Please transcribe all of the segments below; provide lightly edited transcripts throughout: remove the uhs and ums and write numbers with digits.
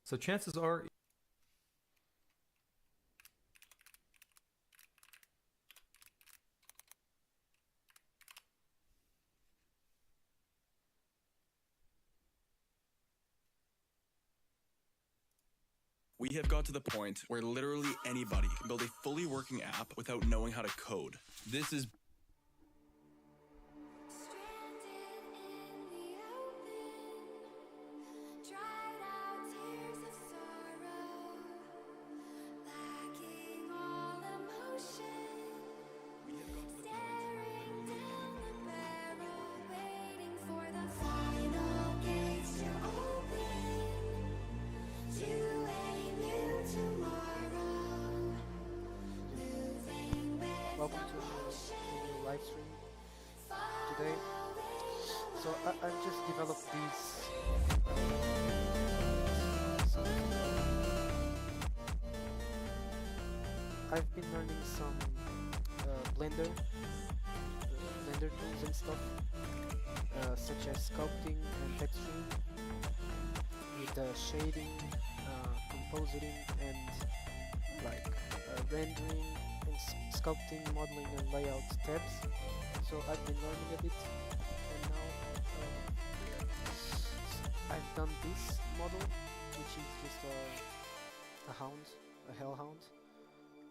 So chances are we have got to the point where literally anybody can build a fully working app without knowing how to code. This is welcome to a new live stream today. So I've just developed these. I've been learning some Blender tools and stuff, such as sculpting and texturing, with shading, compositing, and like rendering and sculpting, modeling, and layout tabs. So I've been learning a bit, and now I've done this model, which is just a hellhound,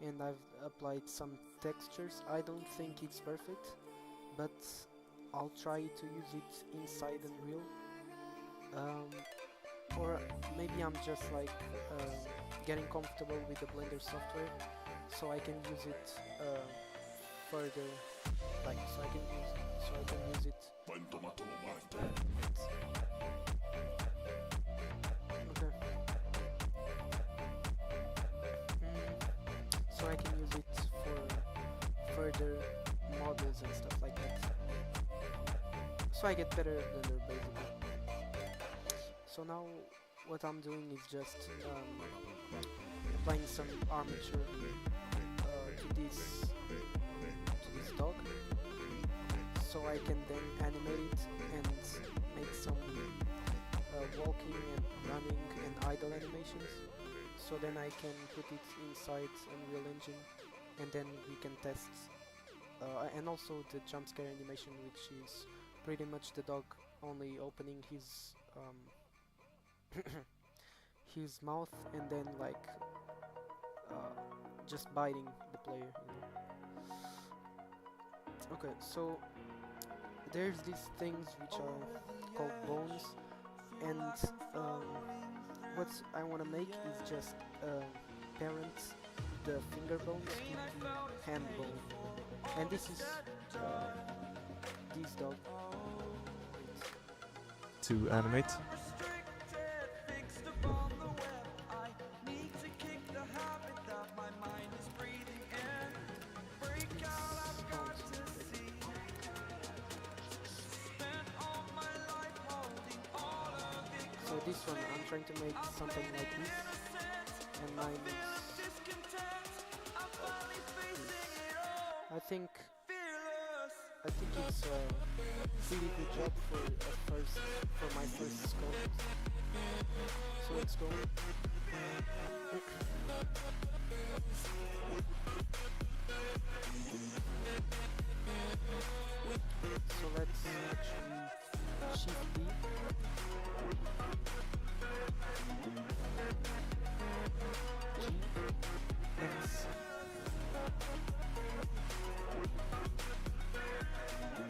and I've applied some textures. I don't think it's perfect, but I'll try to use it inside Unreal. Or maybe I'm just like getting comfortable with the Blender software, so I can use it further, like so I can use it. Okay. So I can use it for further models and stuff like that. So I get better at Blender basically. So now what I'm doing is just applying some armature to this dog, so I can then animate it and make some walking and running and idle animations. So then I can put it inside Unreal Engine, and then we can test. And also the jump scare animation, which is pretty much the dog only opening his his mouth and then like just biting the player, you know. Okay, so there's these things which are called bones, and what I want to make is just parent the finger bones to the hand bone, and this is this dog. to animate. So this one, I'm trying to make something like this, and mine is I think it's a pretty good job for my first sculpt. So let's go. So let's actually shift D. X.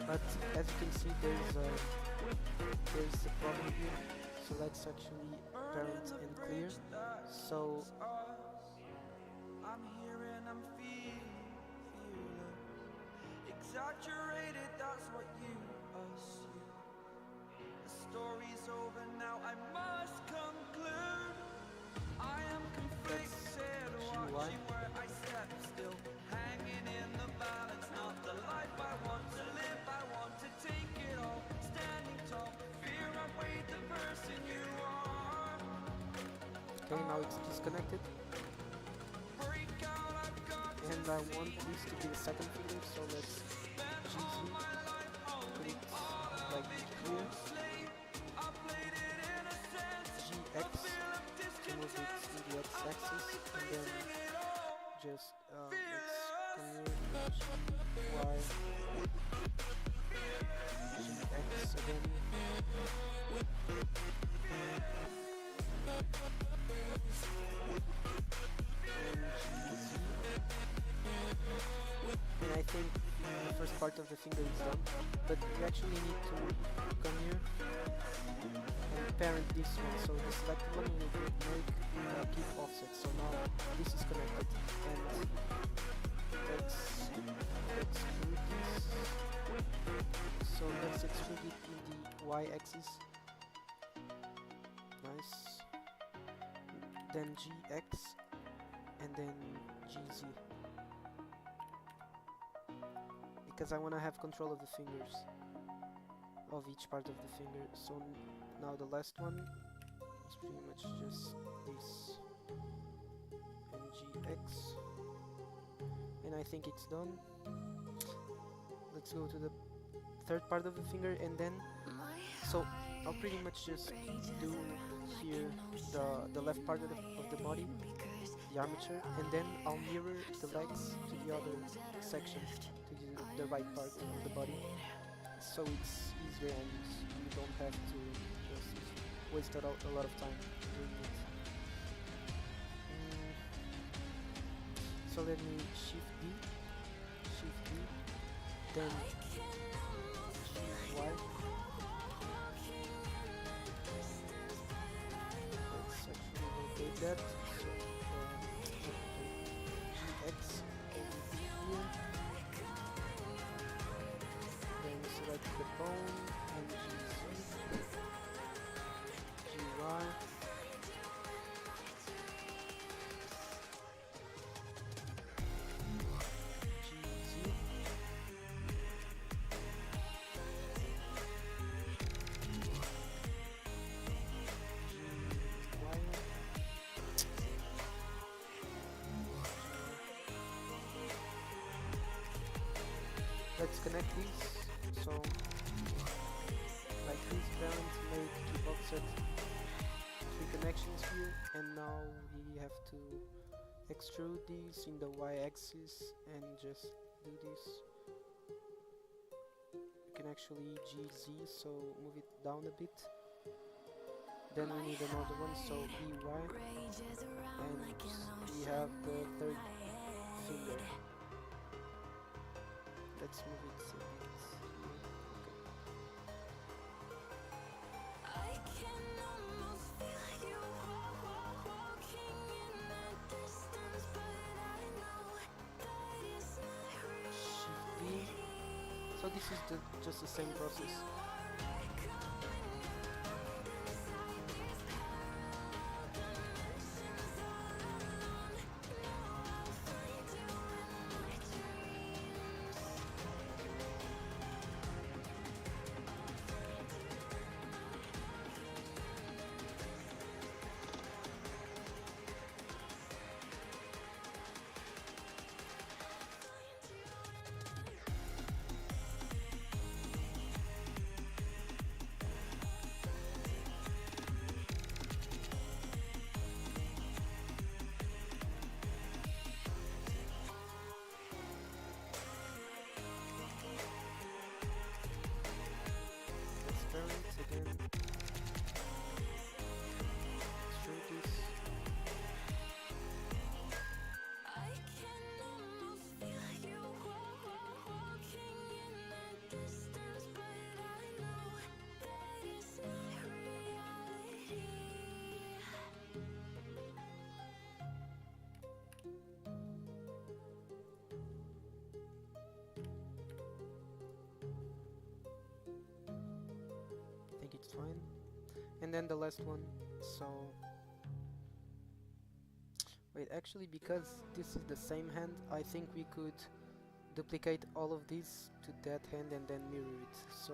But as you can see, there's a problem here. So let's actually parent and clear. So I'm here and I'm feeling exaggerated, that's what you assume. The story's over now, I must conclude. I am conflicted, watching where I step still, hanging in the balance, not the life I want to live. I want to take it all, standing tall, fear outweighed the person you are. okay, now it's disconnected. And I want this to be the second finger, so let's GZ, put it like clear, GX to move axis, and then just let's come here, Y, X again, and I think the first part of the finger is done, but you actually need to come here and parent this one, so the selected one will make keep offset, so now this is connected, and let's extrude this, so let's extrude it in the y-axis, nice, then GX, and then GZ, because I want to have control of the fingers, of each part of the finger. So now the last one is pretty much just this, and GX, and I think it's done. Let's go to the third part of the finger, and then so I'll pretty much just do here the left part of the body, the armature, and then I'll mirror the legs to the other section, to the right part of the body, so it's easier and you don't have to just waste a lot of time doing it. So let me shift D, then Y. Let's actually rotate that. So GX over here. Then select the bone and GZ, GY. Let's connect these, so like this parent make keep offset 3 connections here, and now we have to extrude these in the y-axis and just do this. You can actually GZ, so move it down a bit. Then we need another one, so EY, and we have the third finger. Let's move it so it's Shift D. So this is just the same process. Again, extrude this. I think it's fine. And then the last one, so wait, actually, because this is the same hand, I think we could duplicate all of these to that hand and then mirror it. So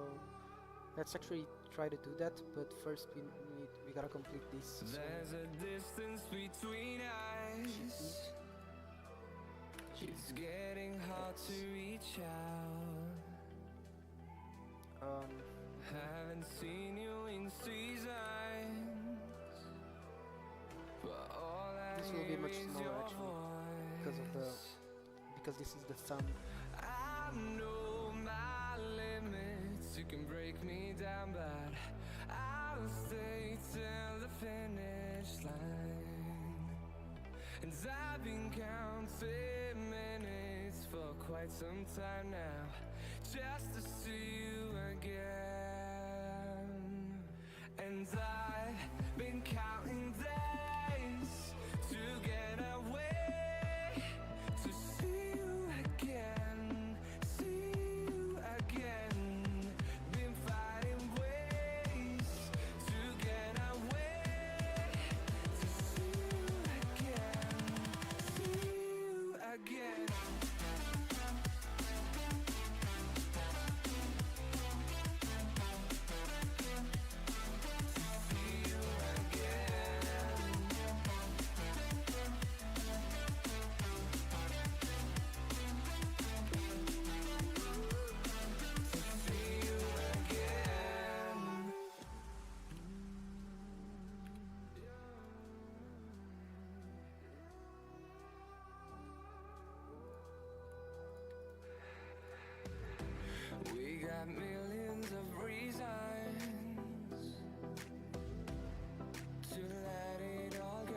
let's actually try to do that, but first we gotta complete this. So There's a distance between us. It's getting hard to reach out. Haven't seen you in seasons, but all I this will be much smaller actually because this is the thumb. I know my limits. You can break me down, but I'll stay till the finish line. And I've been counting minutes for quite some time now, just to see you again. And I've been counting days to get away, to see you again, see you again. Been finding ways to get away, to see you again, see you again. We got millions of reasons to let it all go.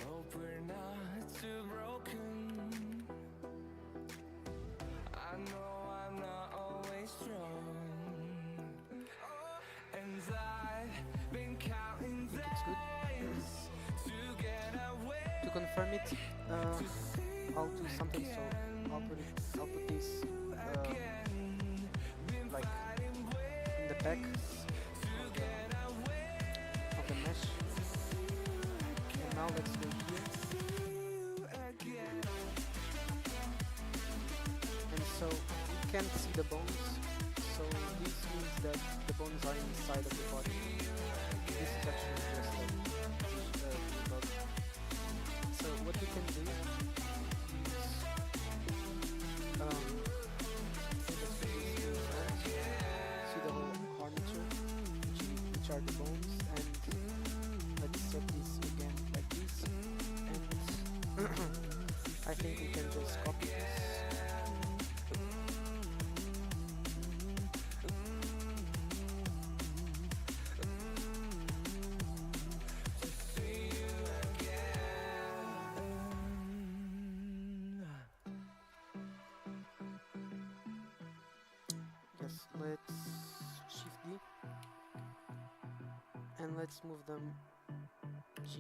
Hope we're not too broken. I know I'm not always strong. And I've been counting days to get away. To confirm it, I'll do something. So I'll put this like in the back of the mesh. And now let's go here. And so you can't see the bones. So this means that the bones are inside of the body. This is actually just like the body. So what we can do see the whole armature, which are the bones, and let's set this again like this, and I think we can just copy this. Yes, let's shift D and let's move them G,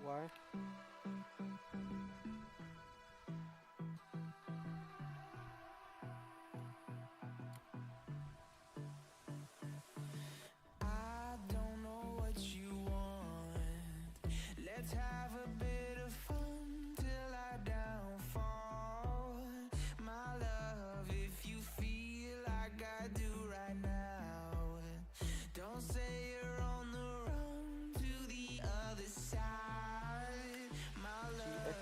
Y. I don't know what you want. Let's have a bit of fun till I downfall. My love, if you feel like I do right now, don't say you're on the run to the other side. My love.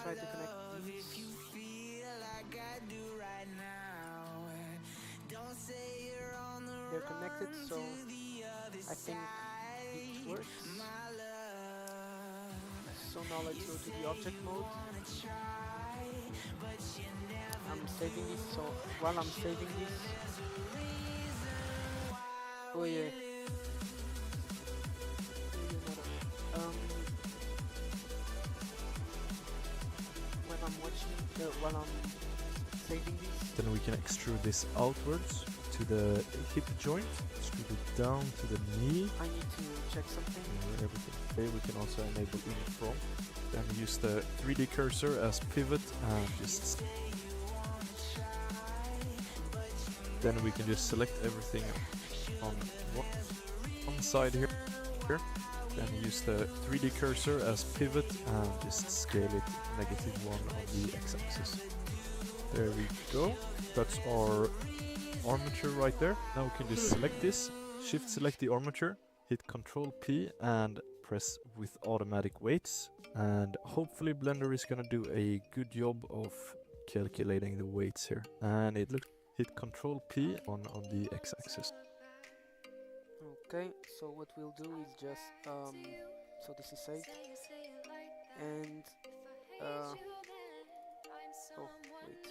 try to connect these. They're connected, so I think it works. So now let's go to the object mode. I'm saving this, so while I'm saving this... Oh yeah. When I'm watching, while I'm saving this... Then we can extrude this outwards to the hip joint, extrude it down to the knee. I need to check something. Everything. Okay, we can also enable in from. Then use the 3D cursor as pivot and just... Then we can just select everything on one side here. Then use the 3D cursor as pivot and just scale it -1 on the x-axis. There we go. That's our armature right there. Now we can just select this, shift select the armature, hit Ctrl P and press with automatic weights. And hopefully Blender is gonna do a good job of calculating the weights here. And it looks, hit Ctrl P on the x-axis. Okay, so what we'll do is just so this is saved, and oh wait,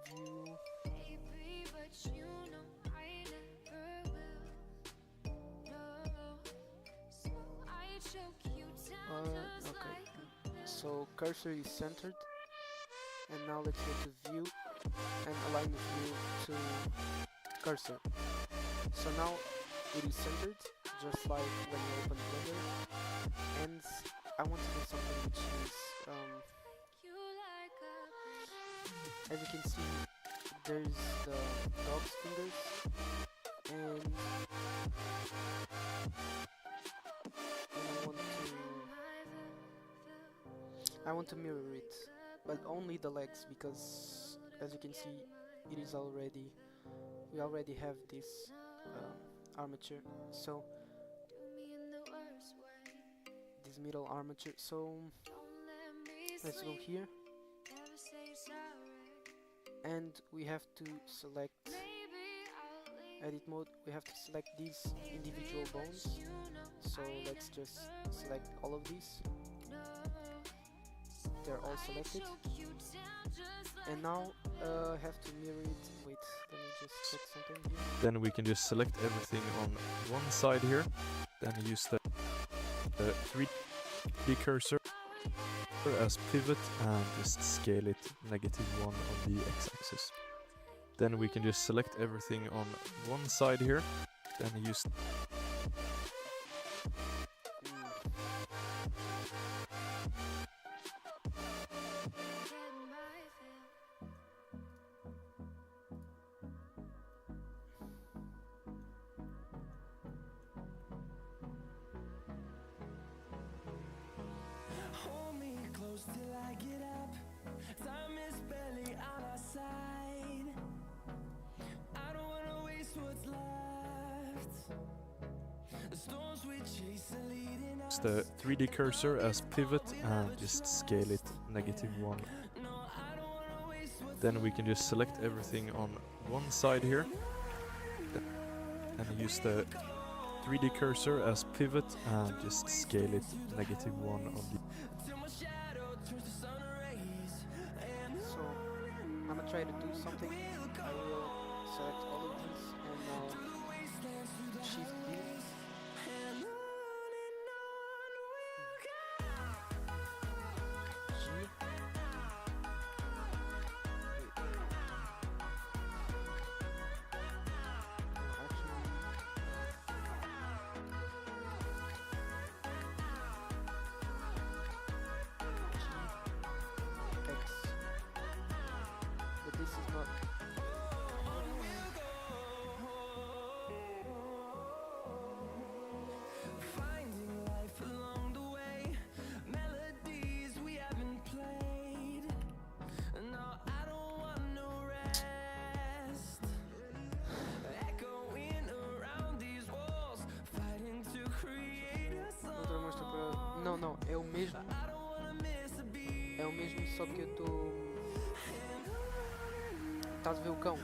view, okay, so cursor is centered, and now let's go to view and align the view to cursor. So now it is centered, just like when you open Blender, and I want to do something which is, as you can see, there's the dog's fingers, and I want to mirror it, but only the legs, because as you can see, it is already, we already have this armature, so this middle armature. So let's go here, and we have to select edit mode. We have to select these individual bones, so let's just select all of these. They're all selected, and now I have to mirror it. Wait, let me just check something here. Then we can just select everything on one side here. Then use the 3D cursor as pivot and just scale it -1 on the x-axis. Then we can just select everything on one side here. Then use till I get up. Time is barely on our side. I don't wanna waste what's left. The storms we chase are leading us. the 3D cursor as pivot and just scale it -1. Then we can just select everything on one side here. And use the 3D cursor as pivot and just scale it -1 on the... So I'm gonna try to do something. I will select all of these and shift B. G. X. But this is not. Finding life along the way, melodies we haven't played. No, I don't want no rest. Echoing around these walls, fighting to create a song. Outra mostra para. Não, não, é o mesmo. I don't wanna miss a beat. É o mesmo só que eu estou... Estás a ver o cão? O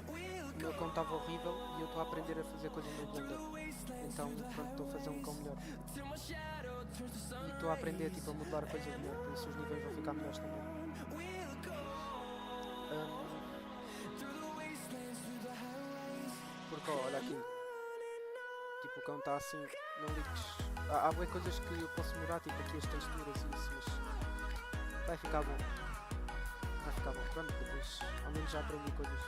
meu cão estava horrível e eu estou a aprender a fazer coisas no Blender. Então, pronto, estou a fazer um cão melhor. E estou a aprender tipo, a modelar coisas melhor, por isso os níveis vão ficar melhores também. Porque ó, olha aqui. Tipo, o cão está assim, não ligues. Há bem coisas que eu posso melhorar, tipo aqui as texturas e isso, mas vai ficar bom. Vai ficar bom. Pronto, depois ao menos já aprendi coisas.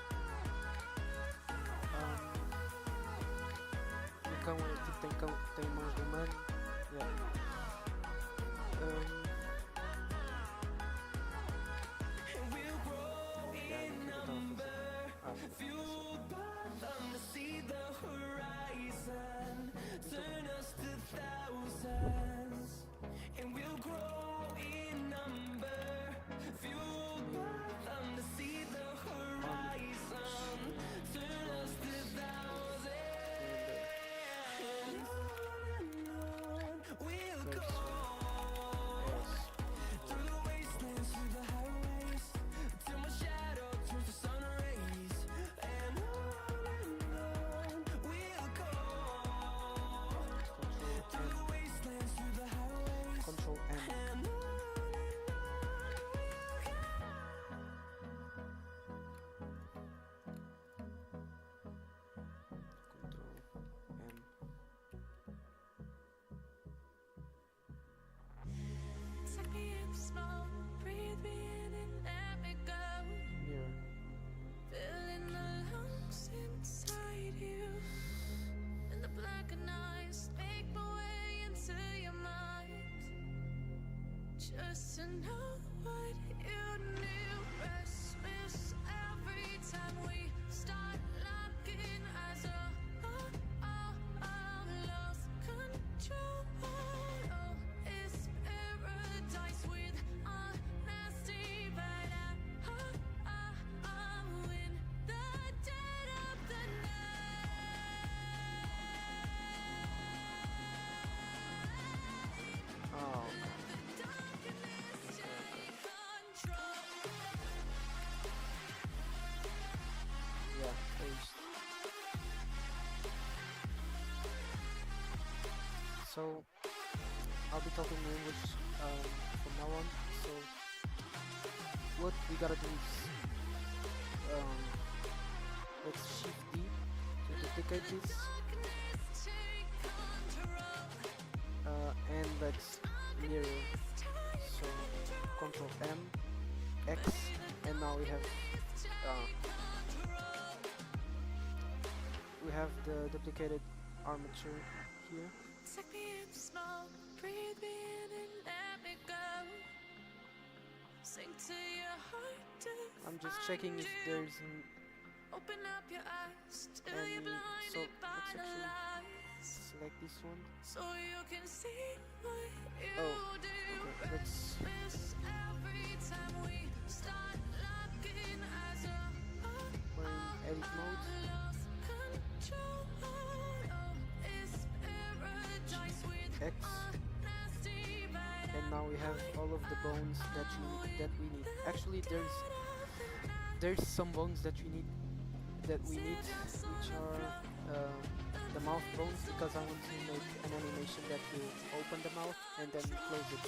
O cão é tipo, tem mãos de humano. Yeah. Control M. Just to know what you knew. Restless every time we start locking eyes. Lost control. Oh, it's paradise with honesty, but I'm in the dead of the night. Oh. So I'll be talking in English from now on. So what we gotta do is let's shift D to duplicate this, and let's mirror. So Control M, X, and now we have the duplicated armature here. Take me in smoke, breathe me in and let me go. Sink to your heart to I'm just find checking if you. there's Open up your eyes till any, you're so blinded by let's the actually lies. select this one. So you can see what you Oh, do. okay, let's Restless every time we start locking eyes. we're in edit mode. Lost control. Oh, it's paradise with X, honesty, but and now we have all of the bones that we need. Actually, there's some bones that we need, which are the mouth bones, because I want to make an animation that will open the mouth and then close it.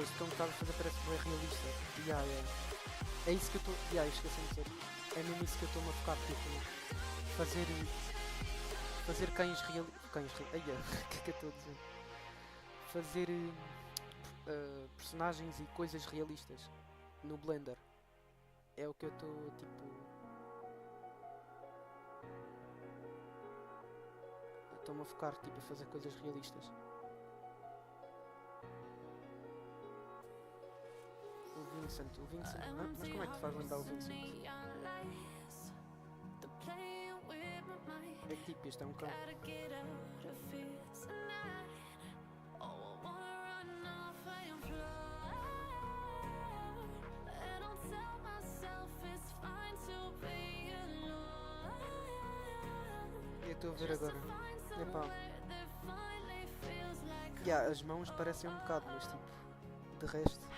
Isto como estava a fazer parece bem realista. É isso que eu estou. Esqueci-me de dizer. É mesmo isso que eu estou-me a focar, tipo, fazer cães real. Ai, o que é que eu estou a dizer? Fazer personagens e coisas realistas no Blender. É o que eu estou, tipo. Estou-me a focar, tipo, a fazer coisas realistas. O Vincent, mas como é que te faz lembrar o Vincent? É que tipo, isto é um cão. Eu Estou a ver agora. Epá. Yeah, as mãos parecem um bocado, mas tipo, de resto.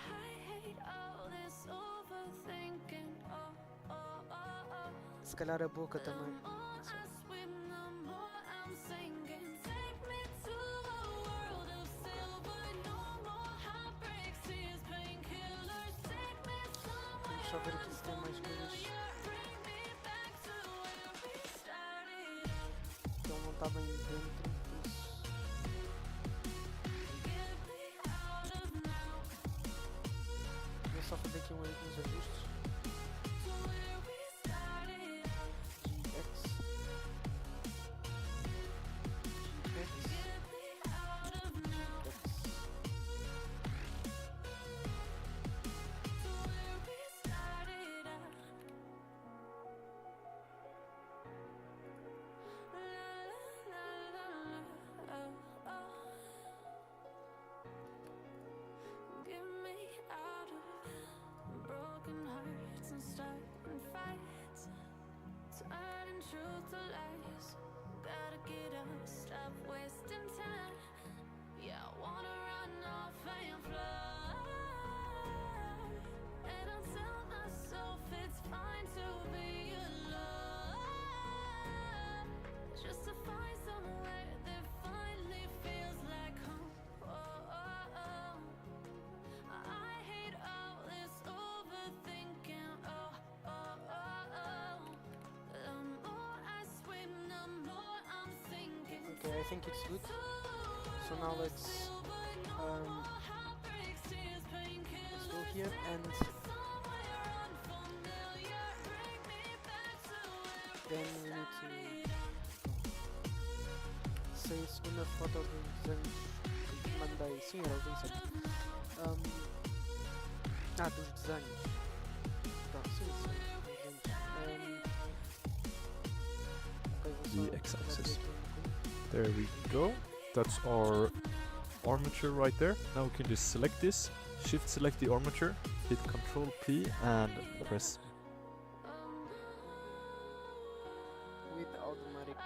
Se calhar a boca também. Não sei. Vamos só ver aqui se tem mais coisas. Ele não está bem dentro, por isso. Vou só fazer aqui uns ajustes. Truth to lies, gotta get up, stop wasting time. Yeah, I wanna run off and fly. And I'll tell myself it's fine to be alone, just to find somewhere that finally feels like home. I hate all this overthinking. Okay, I think it's good. So now let's go here and then we need to sei a segunda foto dos anos que mandei. Sim, era o Vincent. Dos desenhos. Pronto, sim, dos desenhos. Okay, vou The só x-axis. fazer aqui um bocadinho. There we go. That's our armature right there. Now we can just select this, shift select the armature, hit Ctrl P and press. With automatic.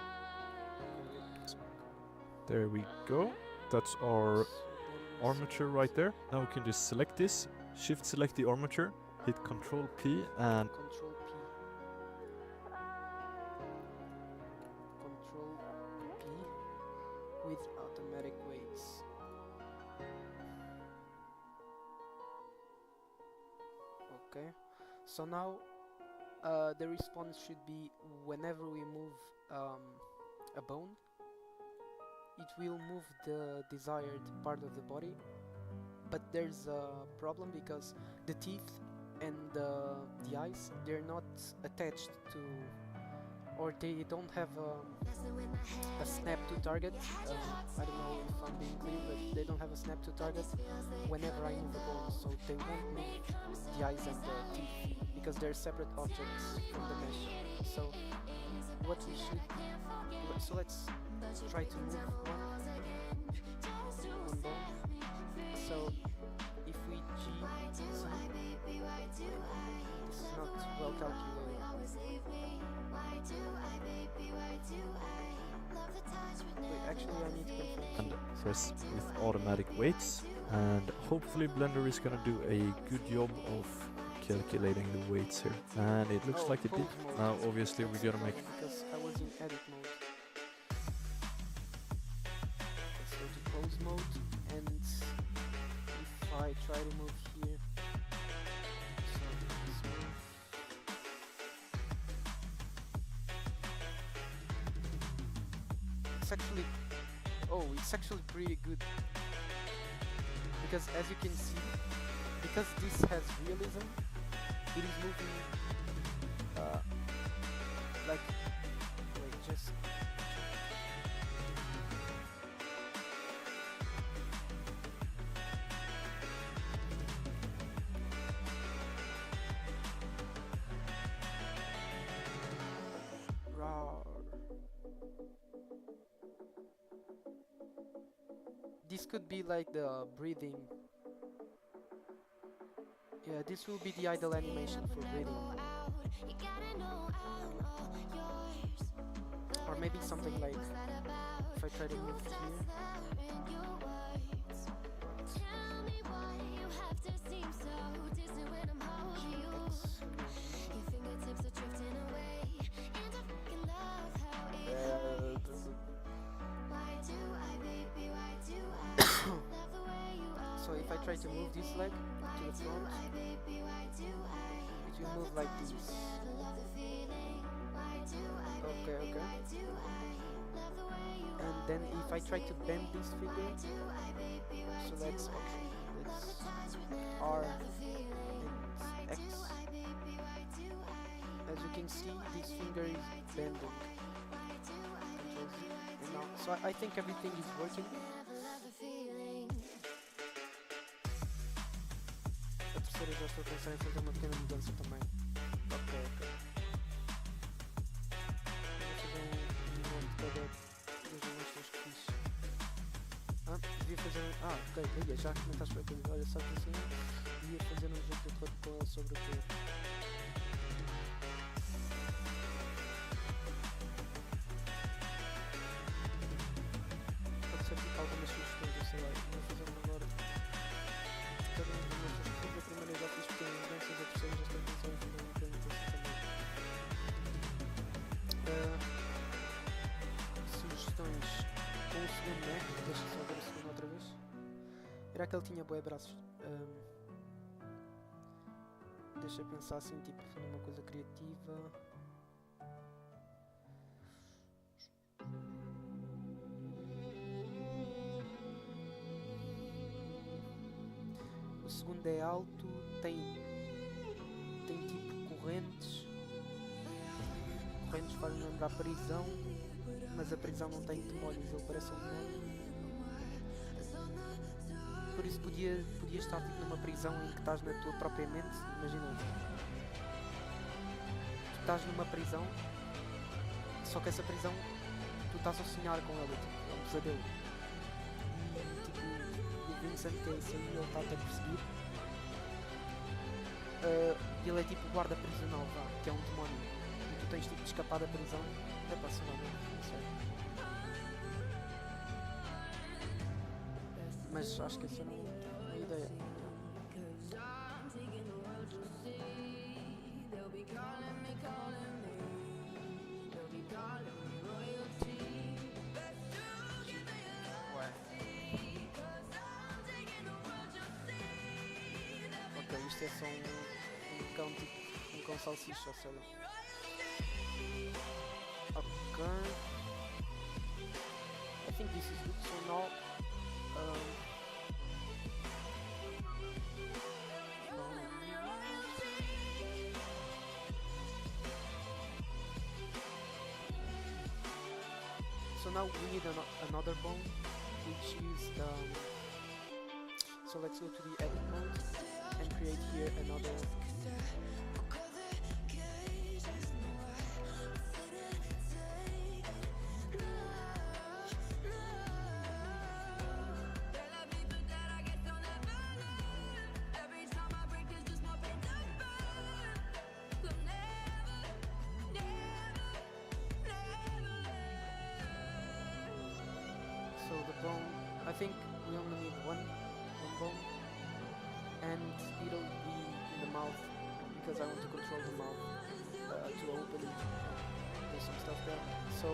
There we go. That's our armature right there. Now we can just select this, shift select the armature, hit Ctrl P and Control P. Control P with automatic weights. Okay. So now the response should be whenever we move a bone, it will move the desired part of the body. But there's a problem because the teeth and the eyes, they're not attached to, or they don't have a snap to target. I don't know if I'm being clear, but they don't have a snap to target whenever I move the bone, so they won't move the eyes and the teeth because they're separate objects from the mesh. So what we should, so let's try to move one bone. So if we G, this is not well calculated. Wait, actually I need to confirm. and press with automatic weights, and hopefully Blender is gonna do a good job of calculating the weights here, and it looks like it did. Pose mode. Now obviously we're gonna make Because I was in edit mode. Let's go to pose mode, and if I try to move here, so this move. It's actually pretty good because as you can see, because this has realism, it is moving like, wait, just rawr. This could be like the breathing. Yeah, this will be the idle animation for breathing. Or maybe something like if I try to move it here. So if I try to move this leg to the front, it will move like this. Okay, okay. And then if I try to bend this finger, so that's okay. It's R and X. As you can see, this finger is bending. And now, so I think everything is working. A terceira já estou a pensar em fazer uma pequena mudança também. Ok, ok. Vou fazer um nome de cada das eleições que fiz. Devia fazer um... ok, olha, já comentaste para aquilo. Olha, só que assim, devia fazer um jogo de acordo com ele sobre o poder. Pode ser tipo algumas sugestões, eu sei lá, vou fazer uma agora. Cada um dos meus estudos, a primeira já fiz pequenas mudanças, a terceira já estou a pensar em fazer uma pequena mudança também. Sugestões com o segundo, né? Deixa só ver o segundo outra vez. Era que ele tinha bué braços. Deixa eu pensar assim, tipo, fazer uma coisa criativa. O segundo é alto, tem tipo correntes. Correntes fazem lembrar prisão, mas a prisão não tem demónios, ele parece um demónio. Por isso podia estar tipo numa prisão em que estás na tua própria mente. Imagina, tu estás numa prisão, só que essa prisão tu estás a sonhar com ela, tipo, é um pesadelo. E tipo, o Vincent, que é esse aí, ele está a perseguir. Ele é tipo o guarda prisional, que é um demónio. E tu tens tipo de escapar da prisão. É para sei lá, não sei. Mas acho que essa não é uma ideia. Ok, isto é só um cão tipo, um cão salsicha, sei lá. Ok. I think this is good, so now so now we need another bone, which is so let's go to the edit mode and create here another. So the bone, I think we only need one bone, and it'll be in the mouth because I want to control the mouth to open it. There's some stuff there. So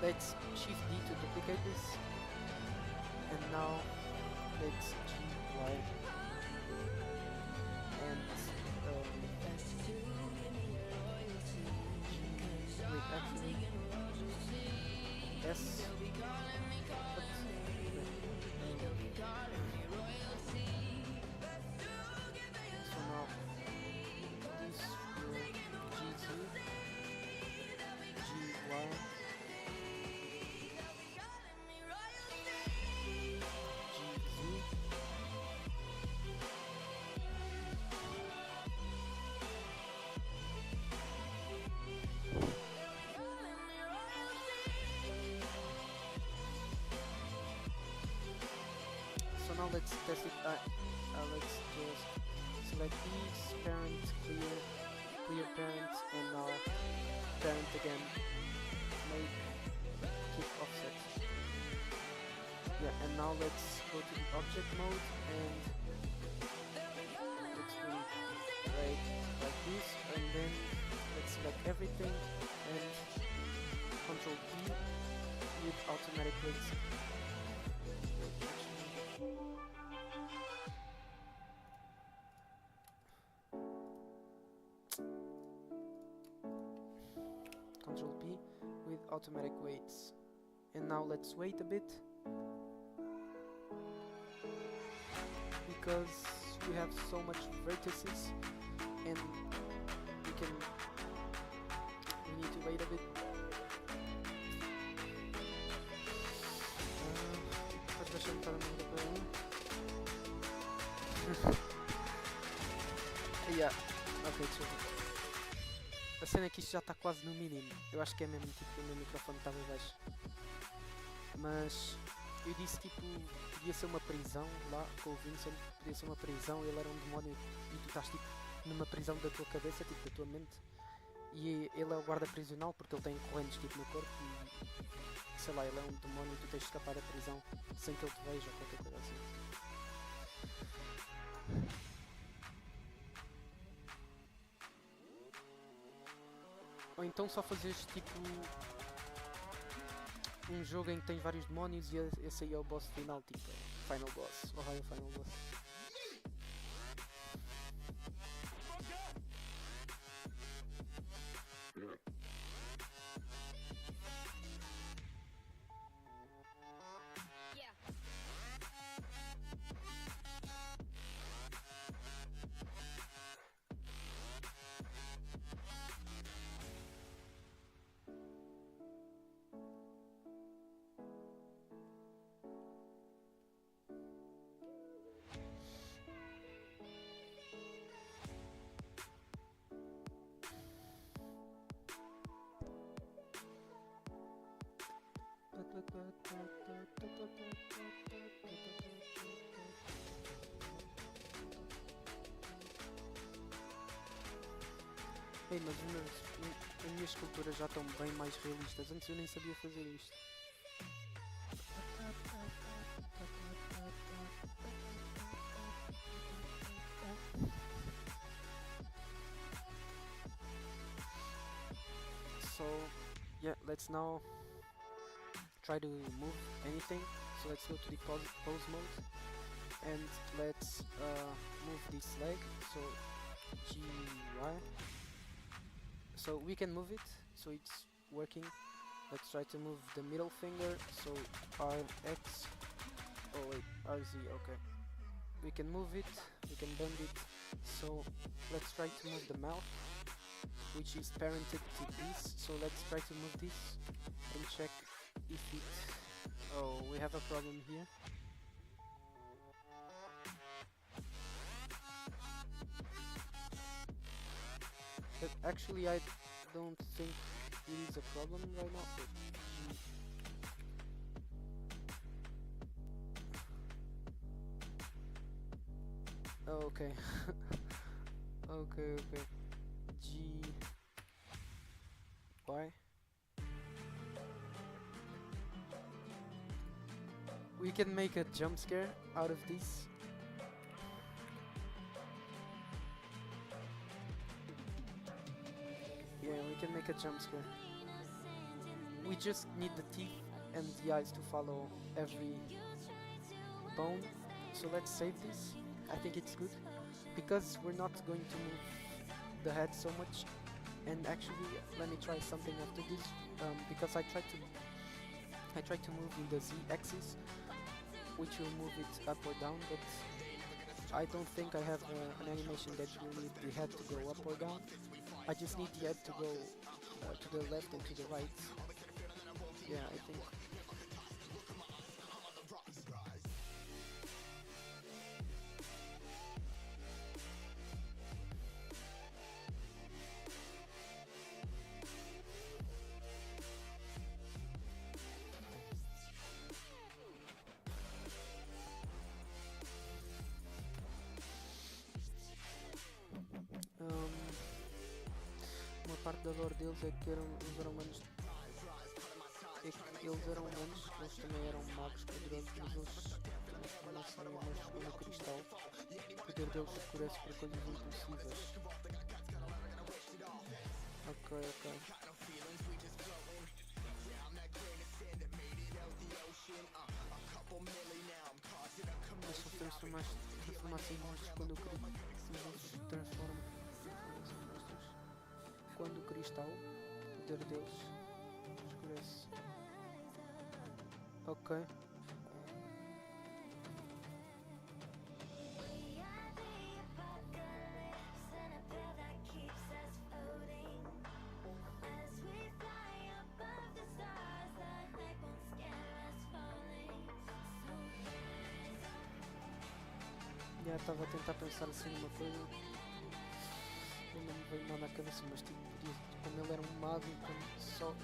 let's Shift D to duplicate this, and now let's GY and wait, actually S. So now this will GZ, GY, GZ, so now let's test it. Let's just select these, parent, clear parent, and now parent again. now let's go to the object mode and let's do it right like this, and then let's select everything and Control P with automatic weights. Control P with automatic weights. And now let's wait a bit, because we have so much vertices and we need to wait a bit. Deixa-me estar a mudar para yeah, ok, deixa eu ver. A cena é que isto já está quase no mínimo. Eu acho que é mesmo tipo o meu microfone estava baixo. Mas eu disse tipo, podia ser uma prisão lá com o Vincent, podia ser uma prisão, ele era um demónio e tu estás tipo numa prisão da tua cabeça, tipo da tua mente. E ele é o guarda prisional porque ele tem correntes tipo no corpo e sei lá, ele é um demónio e tu tens de escapar da prisão sem que ele te veja ou qualquer coisa assim. Ou então só fazes tipo um jogo em que tens vários demónios e esse aí é o boss final, tipo Final Boss, ou raio Final Boss. Ei, mas as minhas esculturas já estão bem mais realistas. Antes eu nem sabia fazer isto. So, yeah, let's now try to move anything. So let's go to the pose mode and let's move this leg. So GY. So we can move it, so it's working. Let's try to move the middle finger. So RX. Oh wait, RZ. Okay. We can move it. We can bend it. So let's try to move the mouth, which is parented to this. So let's try to move this and check if it... Oh, we have a problem here. But actually I don't think it is a problem right now. But oh, okay. Okay. G Y. We can make a jump scare out of this. Yeah, we can make a jump scare. We just need the teeth and the eyes to follow every bone. So let's save this. I think it's good because we're not going to move the head so much. And actually, let me try something after this because I tried to move in the Z axis, which will move it up or down, but I don't think I have an animation that will need the head to go up or down. I just need the head to go to the left and to the right. Yeah, I think. Uma parte da lore deles é que eram os romanos eles eram humanos, eles também eram magos poderosos, mas eles também nascem mas segundo o cristal. O poder deles escurece para coisas impossíveis. Ok, ok. Mas se transformar-se em monstros quando o cristal se transforma em monstros. Quando o cristal, o poder deles, escurece. Ok. Já estava a tentar pensar assim numa coisa. Não me veio nada à cabeça, mas tipo, quando ele era um mago, ele só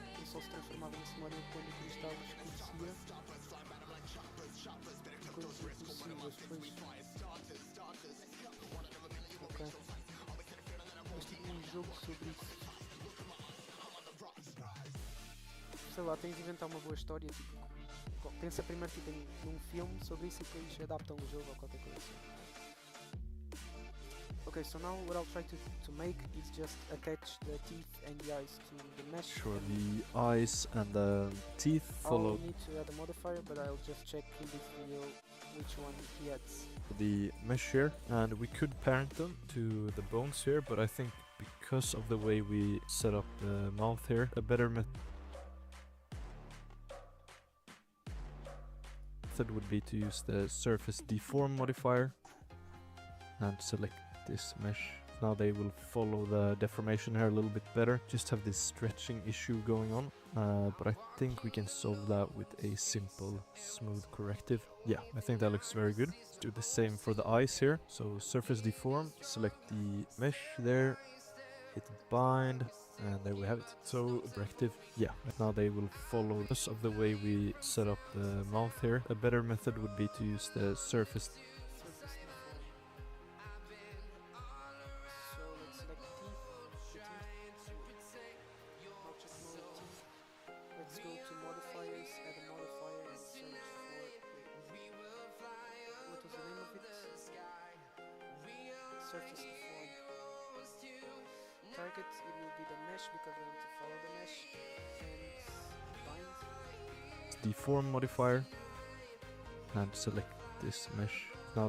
se transformava nesse mago quando o cristal escurecia. Coisas impossíveis, pois. Ok. Mas tipo um jogo sobre isso. Sei lá, tens de inventar uma boa história, tipo. Pensa primeiro tipo, num filme sobre isso e depois adaptam o jogo ou qualquer coisa assim. Okay, so now what I'll try to make is just attach the teeth and the eyes to the mesh. Sure, the eyes and the teeth follow I'll need to add a modifier, but I'll just check in this video which one he adds. the mesh here, and we could parent them to the bones here, but I think because of the way we set up the mouth here, a better method would be to use the surface deform modifier and select this mesh. Now they will follow the deformation here a little bit better. Just have this stretching issue going on, but I think we can solve that with a simple smooth corrective. Yeah, I think that looks very good. Let's do the same for the eyes here. So surface deform, select the mesh there, hit bind, and there we have it. So corrective, yeah, now they will follow us of the way we set up the mouth here. A better method would be to use the surface. So let's select teeth. Object mode teeth. Let's go to modifiers, add a modifier and search for. What was the name of it? Surface deform. Target, it will be the mesh because I want to follow the mesh. And bind. Deform modifier and select this mesh. Now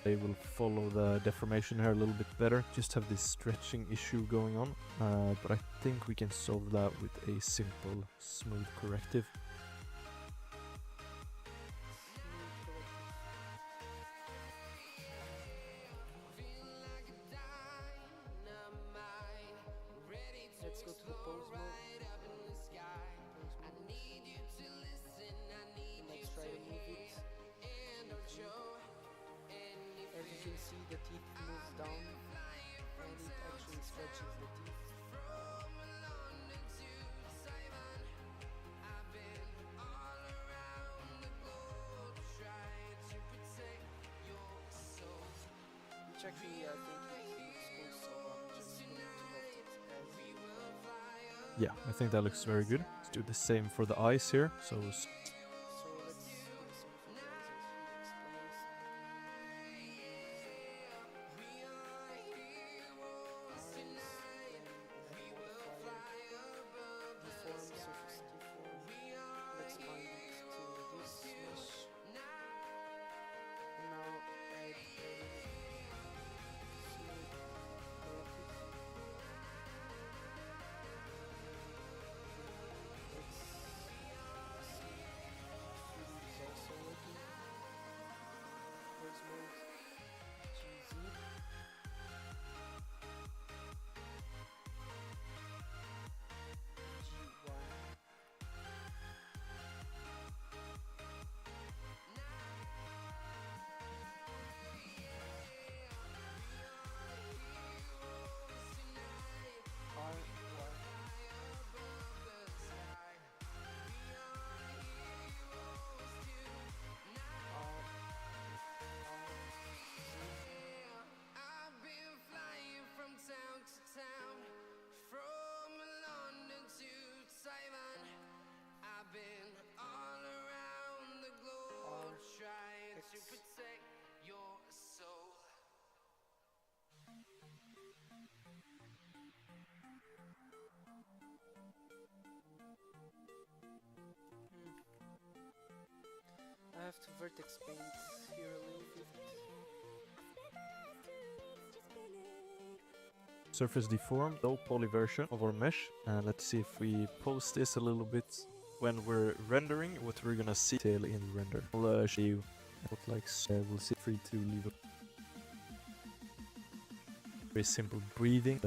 they will follow the deformation here a little bit better. Just have this stretching issue going on, but I think we can solve that with a simple smooth corrective. Let's go to the pose mode. And let's try to move it. As you can see, the teeth moves down and it actually stretches the teeth. Which actually I think looks cool, so I'm just going to let it as. Yeah, I think that looks very good. Let's do the same for the eyes here. So So let's do the same for the eyes as he explains. Deform, surface deform. Let's bind it to this mesh. And now add a smooth corrective. Let's see. I have to vertex paint here a little bit. Surface deformed, low poly version of our mesh. And let's see if we post this a little bit when we're rendering, what we're gonna see in the render. I'll show you what like so. We'll see free to leave a very simple breathing,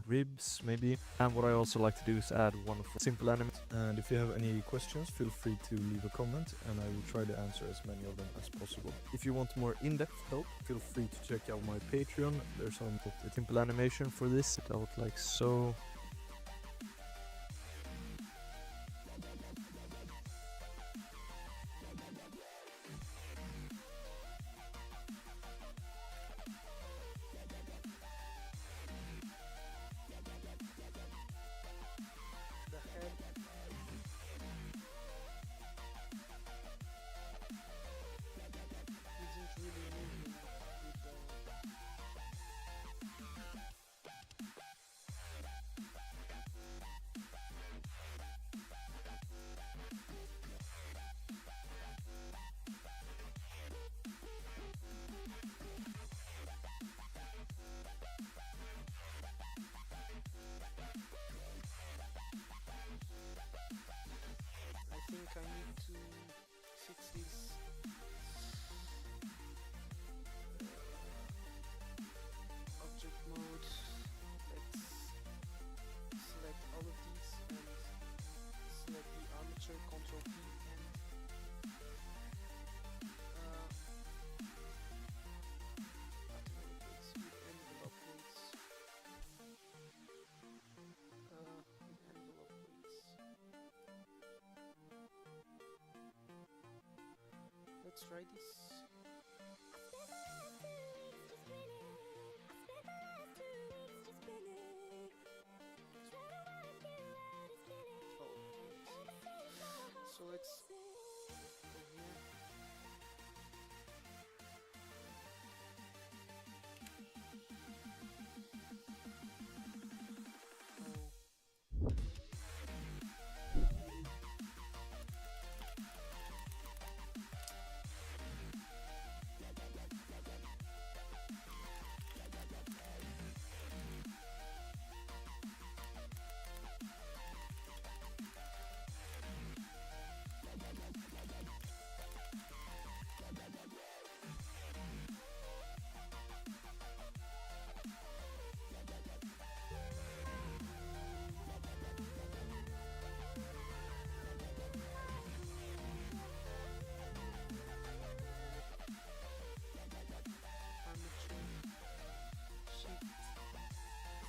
ribs maybe. And what I also like to do is add one simple animate. And if you have any questions, feel free to leave a comment and I will try to answer as many of them as possible. If you want more in-depth help, feel free to check out my Patreon. There's some Simple animation for this, it out like so. The head. Isn't really moving with the I think I need to fix this. Object mode. Let's select all of these and select the armature, Ctrl P and automatic weights with envelope weights. With envelope weights. Let's try this. So let's go here. Armature, shift,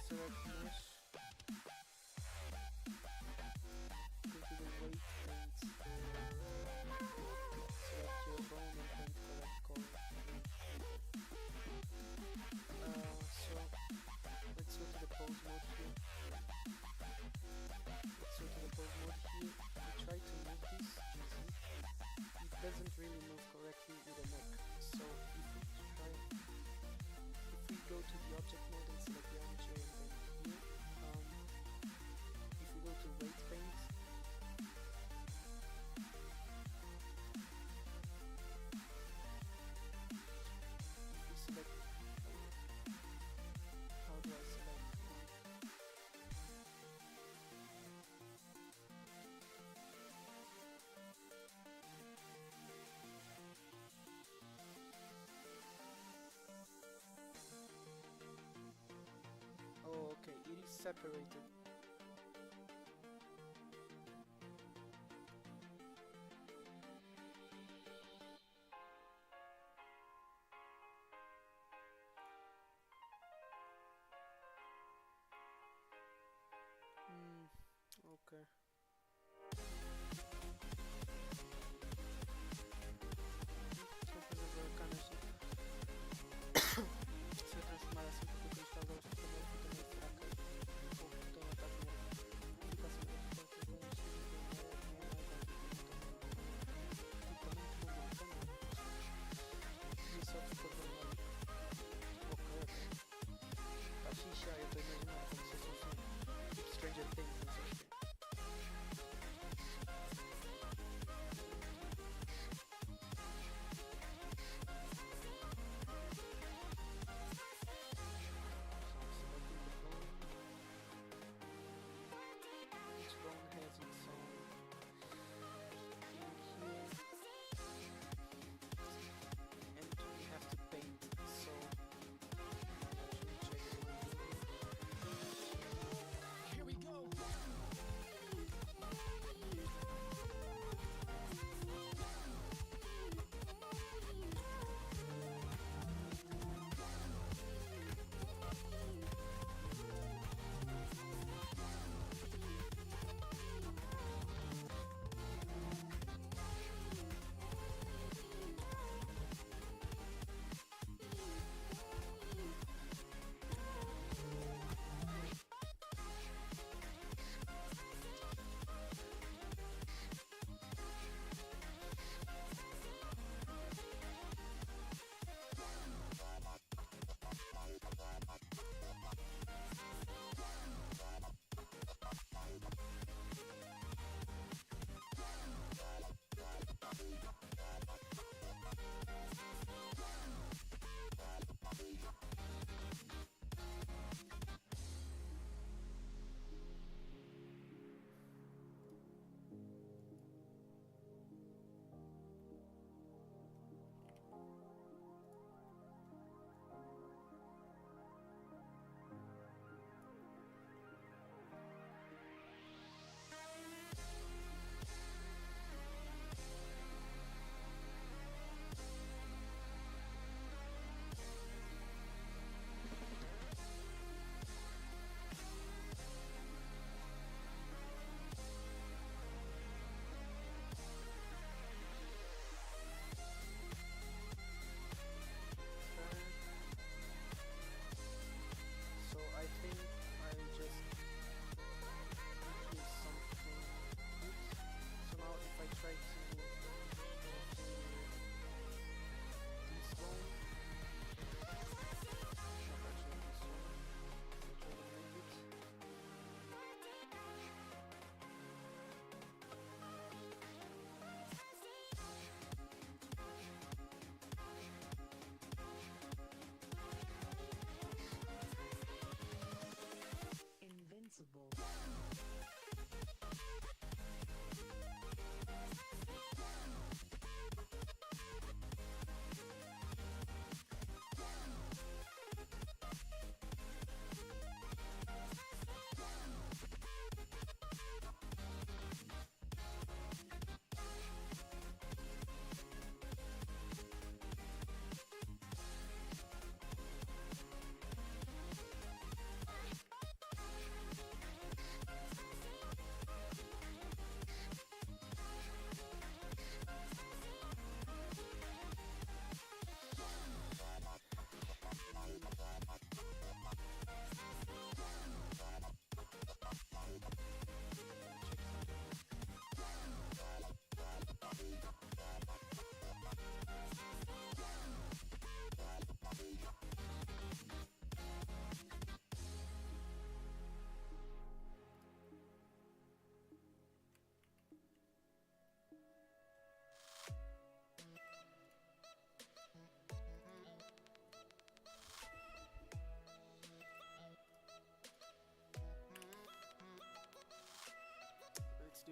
select mesh, go to the weight paint, select your bone and paint correct color. So let's go to the pose mode here. Let's go to the pose mode here. We try to move this, you see, it doesn't really move correctly with the neck. So if we go to the object mode and select the armature and then here, if we go to weight paint, if we select, how do I select? Oh, okay, it is separated. Okay. Se transformar assim porque o instalador está também fraca ou então ataque fica assim isso é ficou bem. Ok. Tá fixe, eu estou imaginando como se fosse um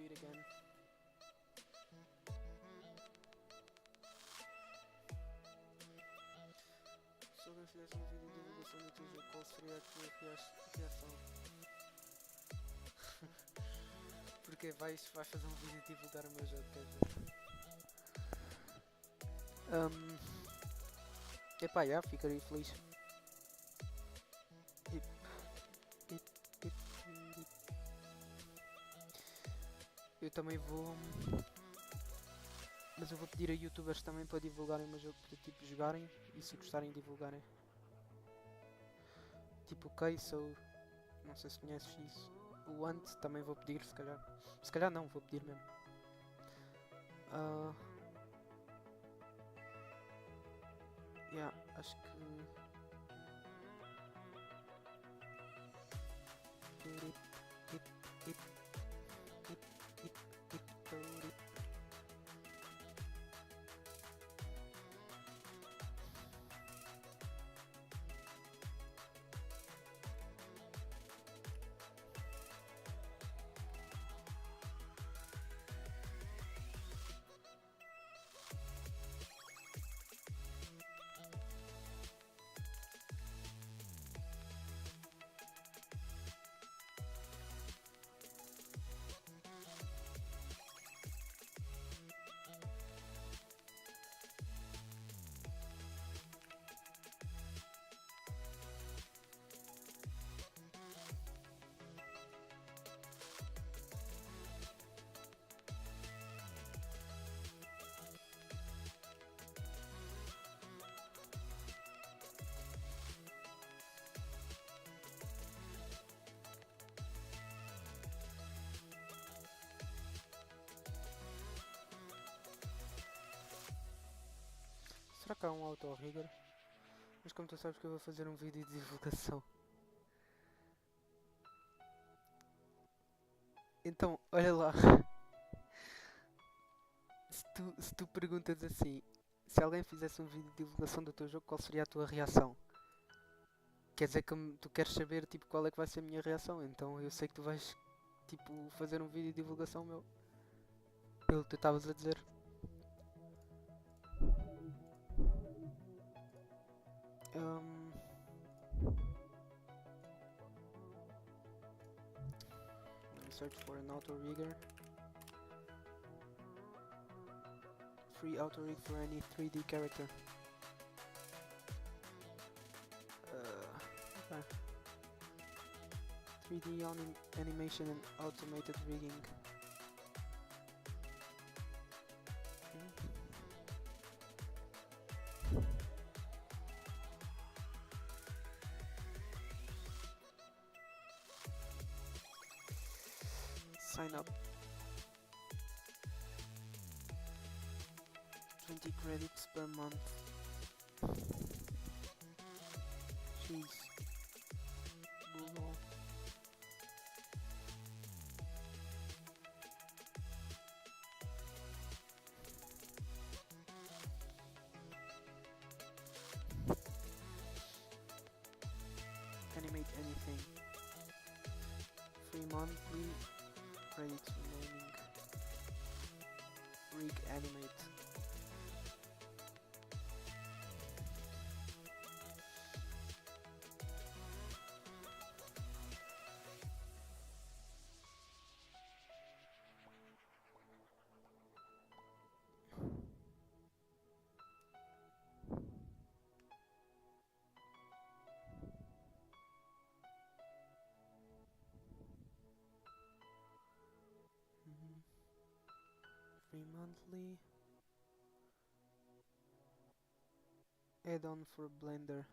it again. Se alguém fizesse um vídeo de divulgação do teu jogo, qual seria a tua reação? Porque vais fazer um vídeo de divulgar o meu jogo, quer dizer. Epá, já, ficaria feliz. Eu também vou... Mas eu vou pedir a youtubers também para divulgarem o meu jogo, para tipo jogarem e se gostarem divulgarem. Tipo o Case ou... Não sei se conheces isso. O Ant também vou pedir, se calhar. Se calhar não, vou pedir mesmo. Yeah, acho que... Será que há um auto-rigger? Mas como tu sabes que eu vou fazer um vídeo de divulgação. Então, olha lá. Se tu perguntas assim, se alguém fizesse um vídeo de divulgação do teu jogo, qual seria a tua reação? Quer dizer que tu queres saber tipo, qual é que vai ser a minha reação, então eu sei que tu vais tipo, fazer um vídeo de divulgação meu. Pelo que tu estavas a dizer. Let me search for an auto rigger. Free auto rig for any 3D character. Okay. 3D animation and automated rigging. Sign up. 20 credits per month. Jeez. Google. Animate anything. Free monthly. Credits remaining. Rig animate. Free monthly. Add-on for Blender.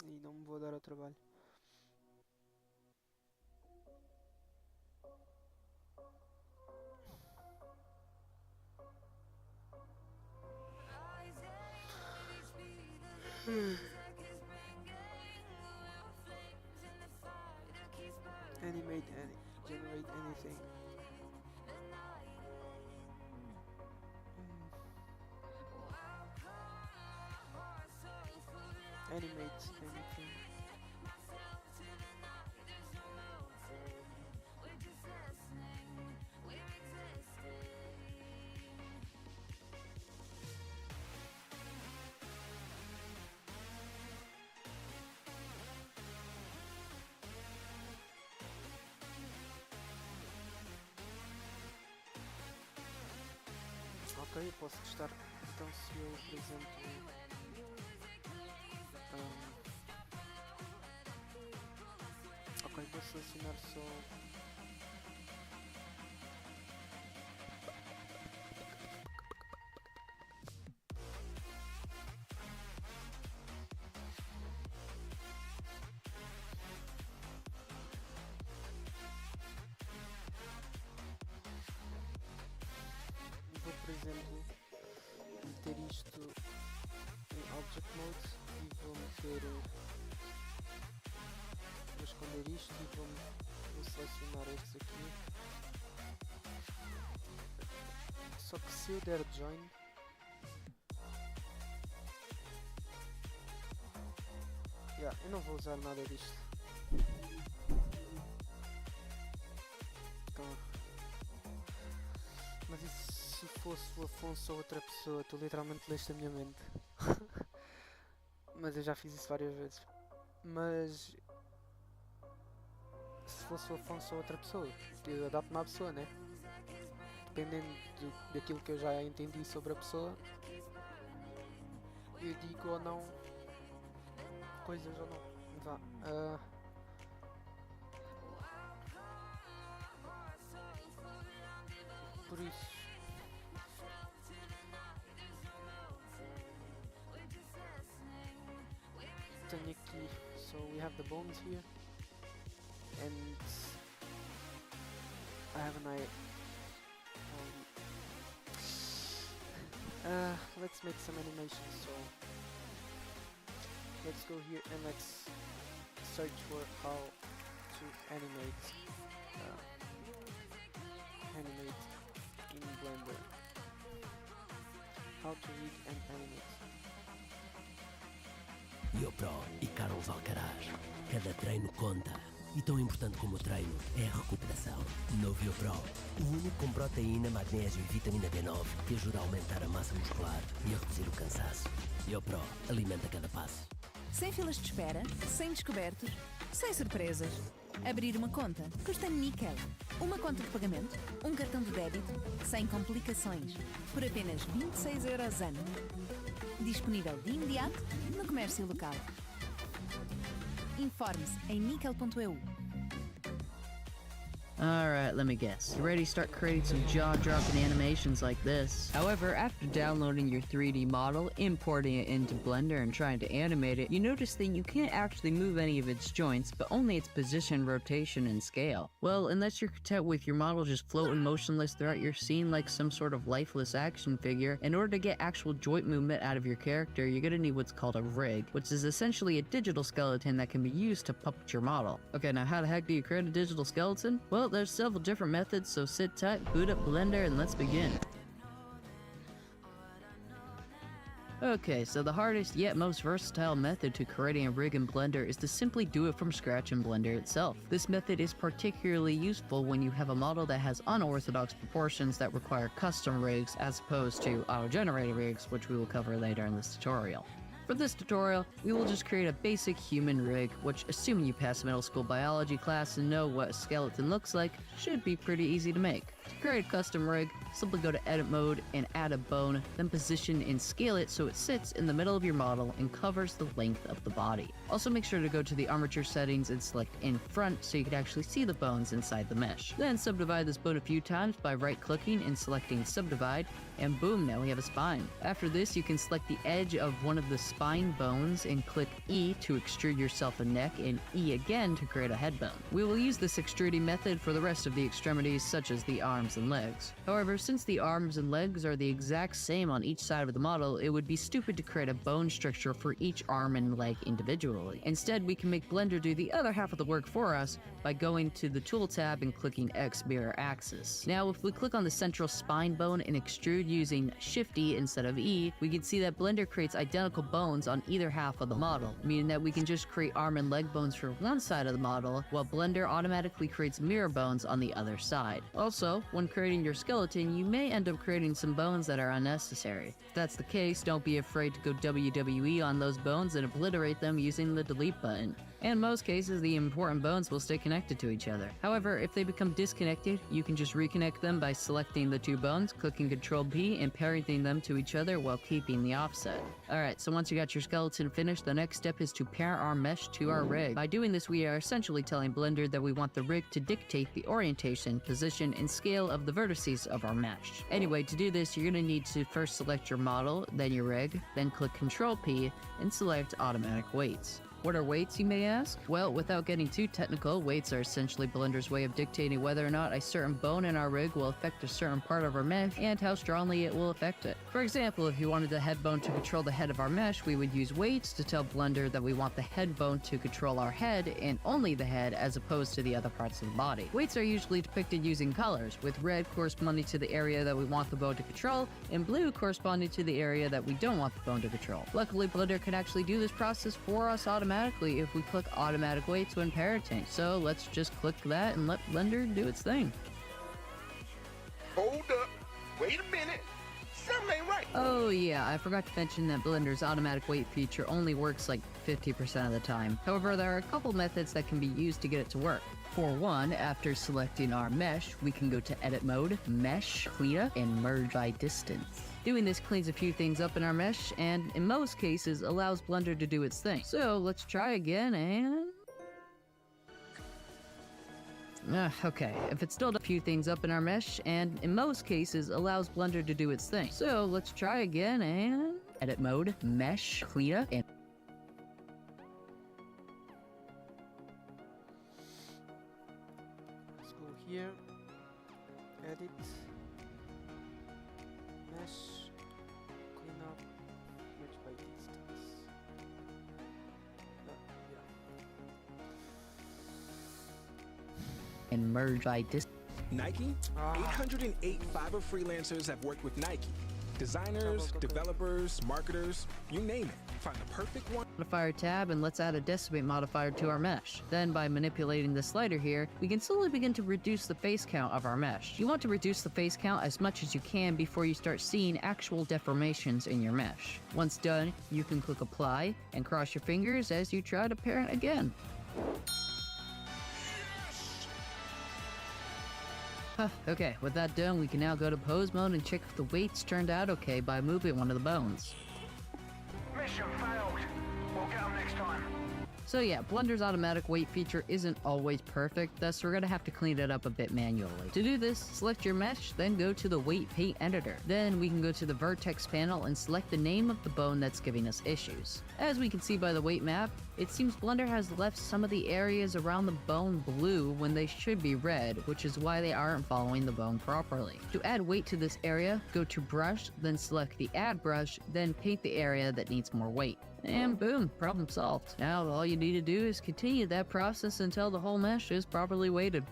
E não me vou dar ao trabalho. Animate generate anything. Animate anything. Ok, eu posso testar. Então se eu, por exemplo... ok, vou selecionar só... vou, por exemplo, meter isto em Object Mode e vou meter... vou esconder isto e vou selecionar estes aqui. Só que se eu der Join... yeah, eu não vou usar nada disto. Então, mas e se fosse o Afonso ou outra pessoa? Tu literalmente leste a minha mente. Mas eu já fiz isso várias vezes. Mas se fosse o Afonso ou outra pessoa, eu adapto-me à pessoa, né? Dependendo daquilo que eu já entendi sobre a pessoa, eu digo ou não coisas ou não. Vá. Por isso, tenho aqui, so we have the bones here, and I have an eye. Let's make some animations. So let's go here and let's search for how to animate in Blender. How to read and animate. Yo Pro e Carlos Alcaraz. Cada treino conta. E tão importante como o treino é a recuperação. Novo Yo Pro, o único com proteína, magnésio e vitamina B9 que ajuda a aumentar a massa muscular e a reduzir o cansaço. Yo Pro alimenta cada passo. Sem filas de espera, sem descobertos, sem surpresas. Abrir uma conta custa níquel. Uma conta de pagamento, um cartão de débito, sem complicações. Por apenas 26€ ano. Disponível de imediato no comércio local. Informe-se em nickel.eu. Alright, let me guess. You're ready to start creating some jaw-dropping animations like this. However, after downloading your 3D model, importing it into Blender, and trying to animate it, you notice that you can't actually move any of its joints, but only its position, rotation, and scale. Well, unless you're content with your model just floating motionless throughout your scene like some sort of lifeless action figure, in order to get actual joint movement out of your character, you're gonna need what's called a rig, which is essentially a digital skeleton that can be used to puppet your model. Okay, now how the heck do you create a digital skeleton? Well, there's several different methods, so sit tight, boot up Blender, and let's begin. Okay, so the hardest yet most versatile method to creating a rig in Blender is to simply do it from scratch in Blender itself. This method is particularly useful when you have a model that has unorthodox proportions that require custom rigs as opposed to auto-generated rigs, which we will cover later in this tutorial. For this tutorial, we will just create a basic human rig, which, assuming you pass middle school biology class and know what a skeleton looks like, should be pretty easy to make. To create a custom rig, simply go to edit mode and add a bone, then position and scale it so it sits in the middle of your model and covers the length of the body. Also make sure to go to the armature settings and select in front so you can actually see the bones inside the mesh. Then subdivide this bone a few times by right-clicking and selecting subdivide, and boom, now we have a spine. After this, you can select the edge of one of the spine bones and click E to extrude yourself a neck and E again to create a head bone. We will use this extruding method for the rest of the extremities such as the arms and legs. However, since the arms and legs are the exact same on each side of the model, it would be stupid to create a bone structure for each arm and leg individually. Instead, we can make Blender do the other half of the work for us by going to the Tool tab and clicking X mirror axis. Now, if we click on the central spine bone and extrude using Shift E instead of E, we can see that Blender creates identical bones on either half of the model, meaning that we can just create arm and leg bones for one side of the model, while Blender automatically creates mirror bones on the other side. Also, when creating your skeleton, you may end up creating some bones that are unnecessary. If that's the case, don't be afraid to go WWE on those bones and obliterate them using the delete button. and in most cases the important bones will stay connected to each other. However, if they become disconnected, you can just reconnect them by selecting the two bones, clicking Ctrl P, and parenting them to each other while keeping the offset. Alright, so once you got your skeleton finished, the next step is to pair our mesh to our rig. By doing this, we are essentially telling Blender that we want the rig to dictate the orientation, position, and scale of the vertices of our mesh. Anyway, to do this, you're going to need to first select your model, then your rig, then click Ctrl P, and select automatic weights. What are weights, you may ask? Well, without getting too technical, weights are essentially Blender's way of dictating whether or not a certain bone in our rig will affect a certain part of our mesh and how strongly it will affect it. For example, if you wanted the head bone to control the head of our mesh, we would use weights to tell Blender that we want the head bone to control our head and only the head as opposed to the other parts of the body. Weights are usually depicted using colors, with red corresponding to the area that we want the bone to control and blue corresponding to the area that we don't want the bone to control. Luckily, Blender can actually do this process for us automatically if we click automatic weights when parenting. So let's just click that and let Blender do its thing. Hold up. Wait a minute. Something ain't right. Oh yeah, I forgot to mention that Blender's automatic weight feature only works like 50% of the time. However, there are a couple methods that can be used to get it to work. For one, after selecting our mesh, we can go to Edit Mode, Mesh, Cleanup, and Merge by Distance. Doing this cleans a few things up in our mesh, and in most cases allows Blender to do its thing. So let's try again and... okay, if it still does a few things up in our mesh, and in most cases allows Blender to do its thing. So let's try again and... Edit Mode, Mesh, Cleanup, and... Let's go here, edit, mesh, clean up, merge by distance. and Merge by Distance. Nike? 808 fiber freelancers have worked with Nike. Designers, developers, marketers, you name it. Find the perfect one. Modifier tab, and let's add a decimate modifier to our mesh. Then by manipulating the slider here, we can slowly begin to reduce the face count of our mesh. You want to reduce the face count as much as you can before you start seeing actual deformations in your mesh. Once done, you can click apply and cross your fingers as you try to parent again. Okay, with that done, we can now go to pose mode and check if the weights turned out okay by moving one of the bones. Mission failed. We'll get them next time. So yeah, Blender's automatic weight feature isn't always perfect, thus we're gonna have to clean it up a bit manually. To do this, select your mesh, then go to the weight paint editor. Then we can go to the vertex panel and select the name of the bone that's giving us issues. As we can see by the weight map, it seems Blender has left some of the areas around the bone blue when they should be red, which is why they aren't following the bone properly. To add weight to this area, go to brush, then select the add brush, then paint the area that needs more weight. And boom, problem solved. Now all you need to do is continue that process until the whole mesh is properly weighted.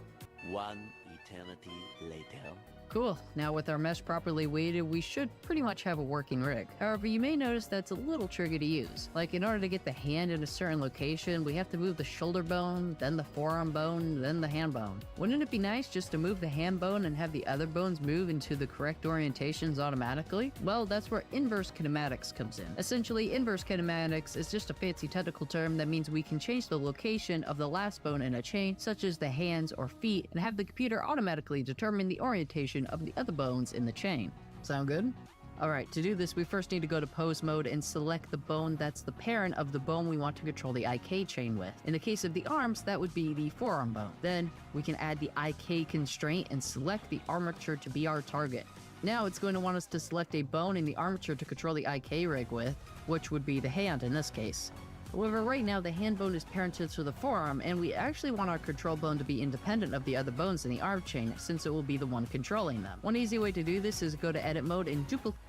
One eternity later. Cool, now with our mesh properly weighted, we should pretty much have a working rig. However, you may notice that's a little tricky to use. Like in order to get the hand in a certain location, we have to move the shoulder bone, then the forearm bone, then the hand bone. Wouldn't it be nice just to move the hand bone and have the other bones move into the correct orientations automatically? Well, that's where inverse kinematics comes in. Essentially, inverse kinematics is just a fancy technical term that means we can change the location of the last bone in a chain, such as the hands or feet, and have the computer automatically determine the orientation of the other bones in the chain. Sound good? Alright, to do this, we first need to go to pose mode and select the bone that's the parent of the bone we want to control the IK chain with. In the case of the arms, that would be the forearm bone. Then, we can add the IK constraint and select the armature to be our target. Now it's going to want us to select a bone in the armature to control the IK rig with, which would be the hand in this case. However, right now the hand bone is parented to the forearm, and we actually want our control bone to be independent of the other bones in the arm chain, since it will be the one controlling them. One easy way to do this is go to edit mode and duplicate.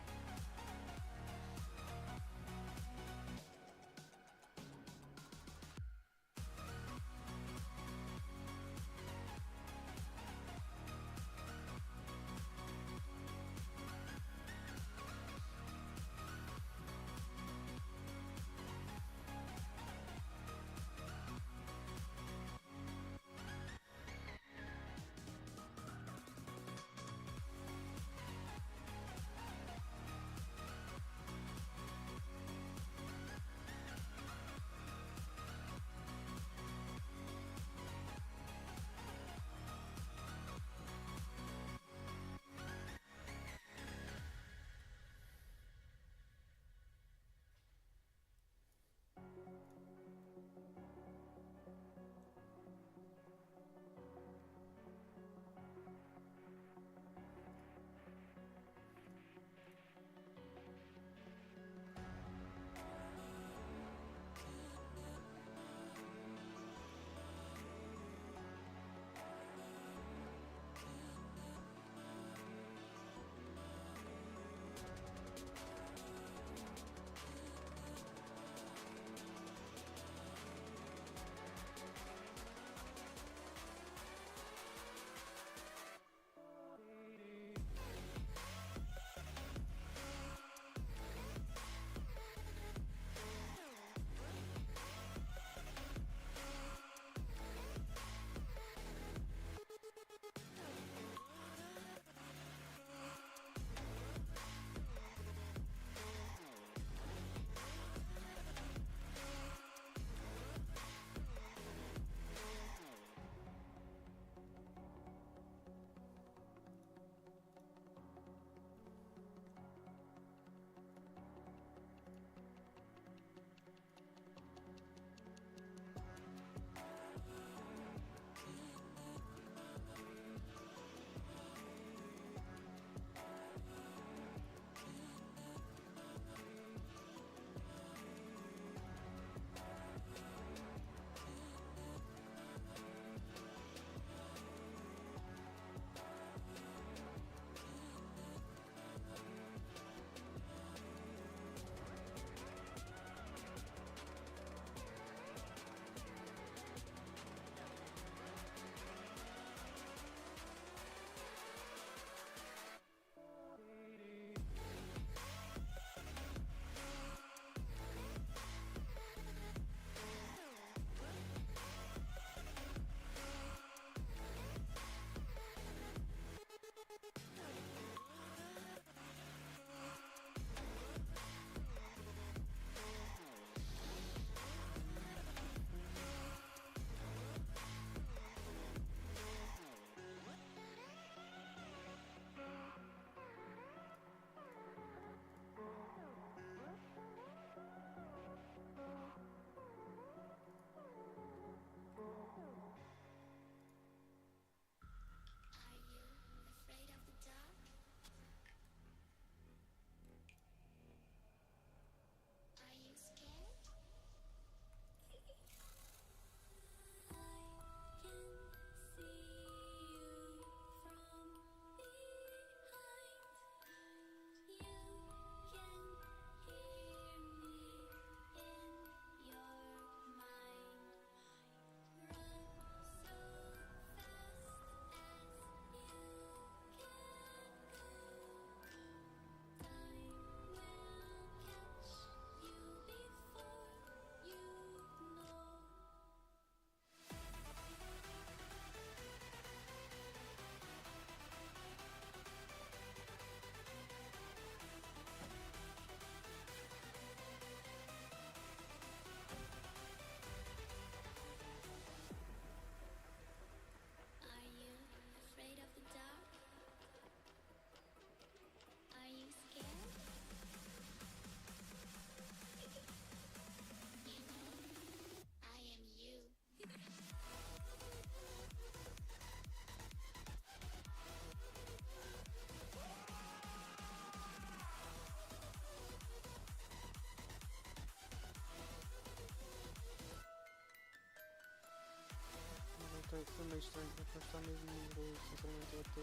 foi meio estranho, a voz está mesmo muito boa, sinceramente eu até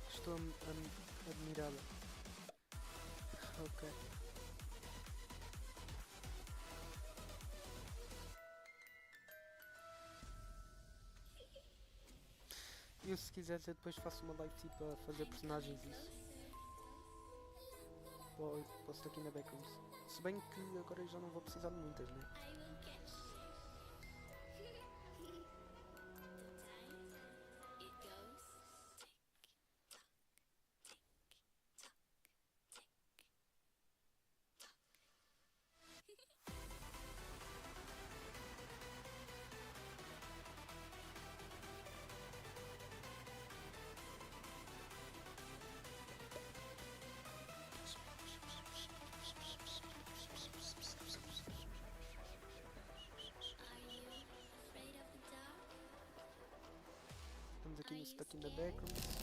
estou admirada. Ok. Eu se quiseres eu depois faço uma live tipo a fazer personagens e isso. Posso estar aqui na Backrooms. Se bem que agora eu já não vou precisar de muitas, né? Estamos aqui no Stuck in the Backrooms.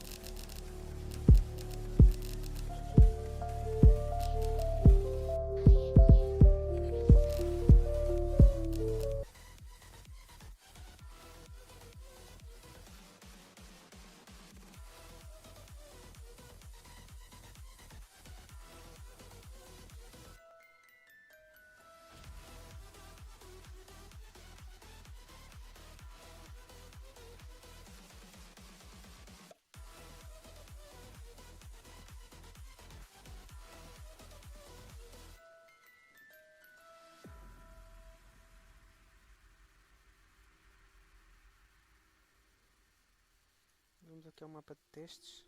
Vamos aqui ao mapa de testes.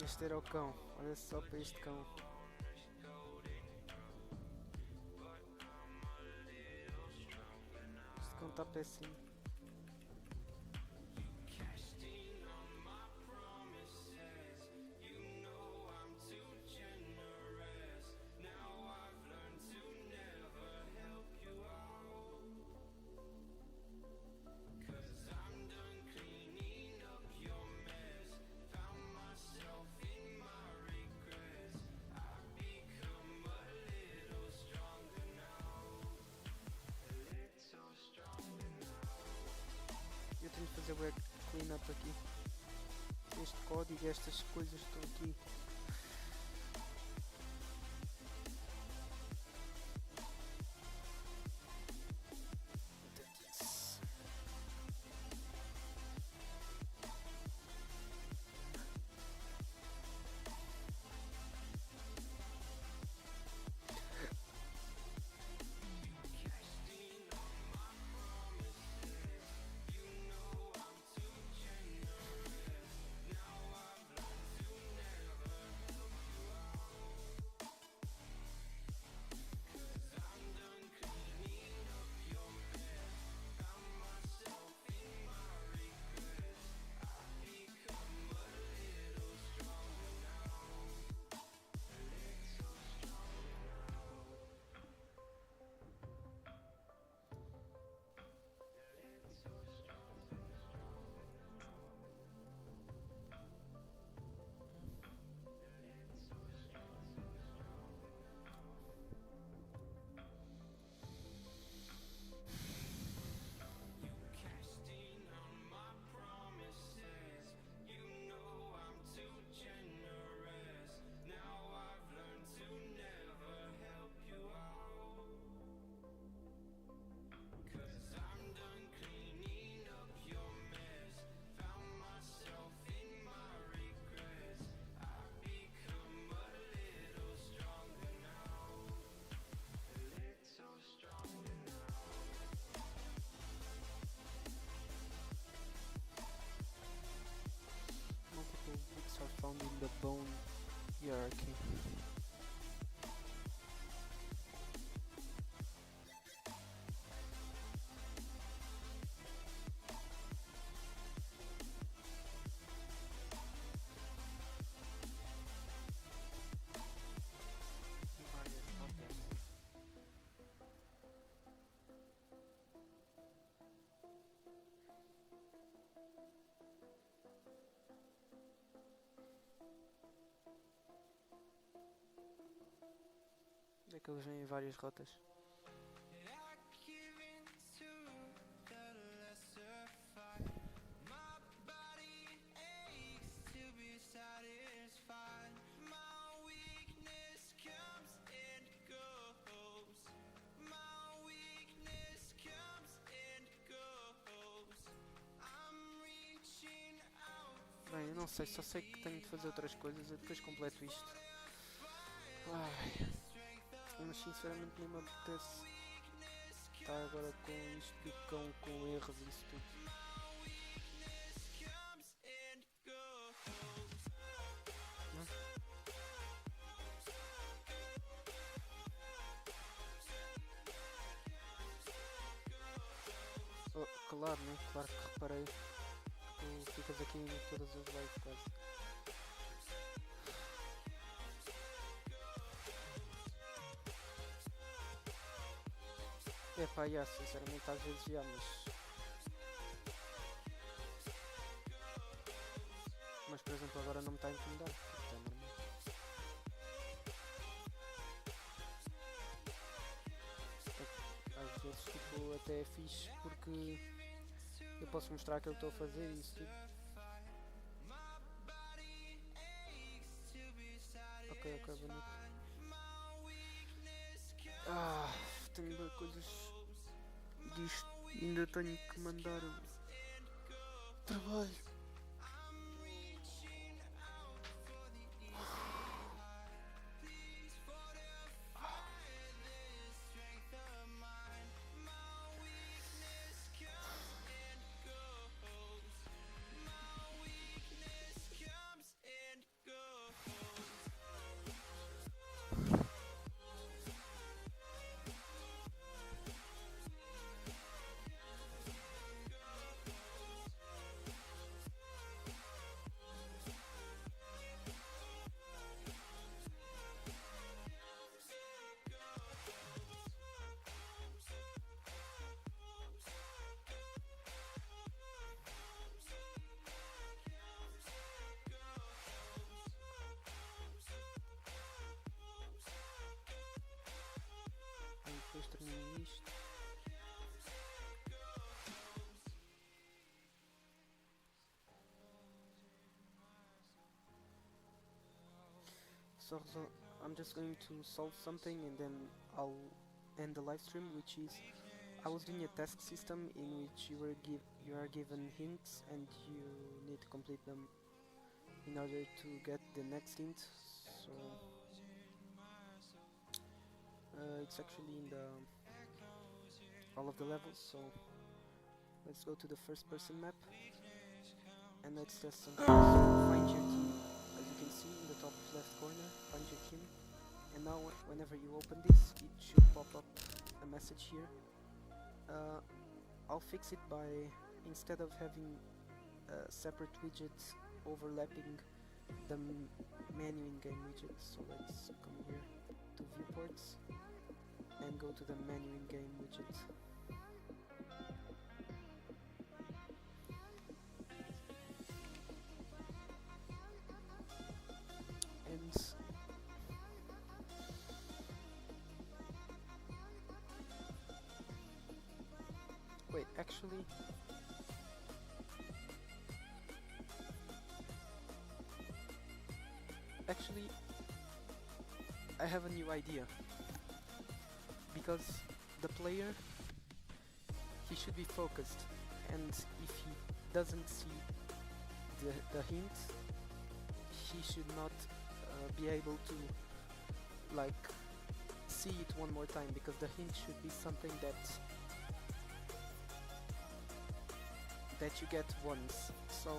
Este era o cão, olha só para este cão. Este cão está péssimo. Eu tenho que fazer o clean up aqui. Este código, estas coisas estão aqui. É que eles vêm em várias rotas. Bem, eu não sei, só sei que tenho de fazer outras coisas, eu depois completo isto. Ai, mas sinceramente nem me apetece estar agora com isto do cão, com erros e isso tudo. Oh, claro, né? Claro que reparei. Tu ficas aqui em todas as lives quase. É pá, já, sinceramente às vezes já, mas por exemplo agora não me está a incomodar, porque é normal. Às vezes tipo até é fixe porque eu posso mostrar aquilo que estou a fazer e isso tudo. Ok, bonito. Tenho bem coisas disto. Ainda tenho que mandar trabalho. Depois termino isto. So I'm just going to solve something and then I'll end the live stream, which is I was doing a task system in which you are given hints and you need to complete them in order to get the next hint. So it's actually in all of the levels. So let's go to the first person map and let's test something. Find your team. As you can see in the top left corner, find your team. And now whenever you open this, it should pop up a message here. I'll fix it by, instead of having separate widgets overlapping the menu in-game widgets, so let's come here to viewports and go to the menu in-game widget. And wait, actually I have a new idea, because the player, he should be focused, and if he doesn't see the hint, he should not be able to like see it one more time, because the hint should be something that you get once. So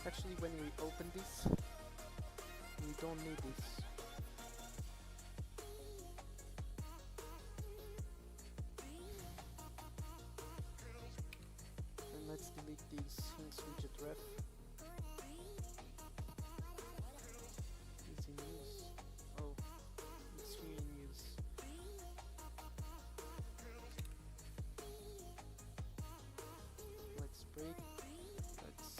actually when we open this, we don't need this. And let's delete these hints widget ref. Is in use. Oh, it's here in use. Let's break. Let's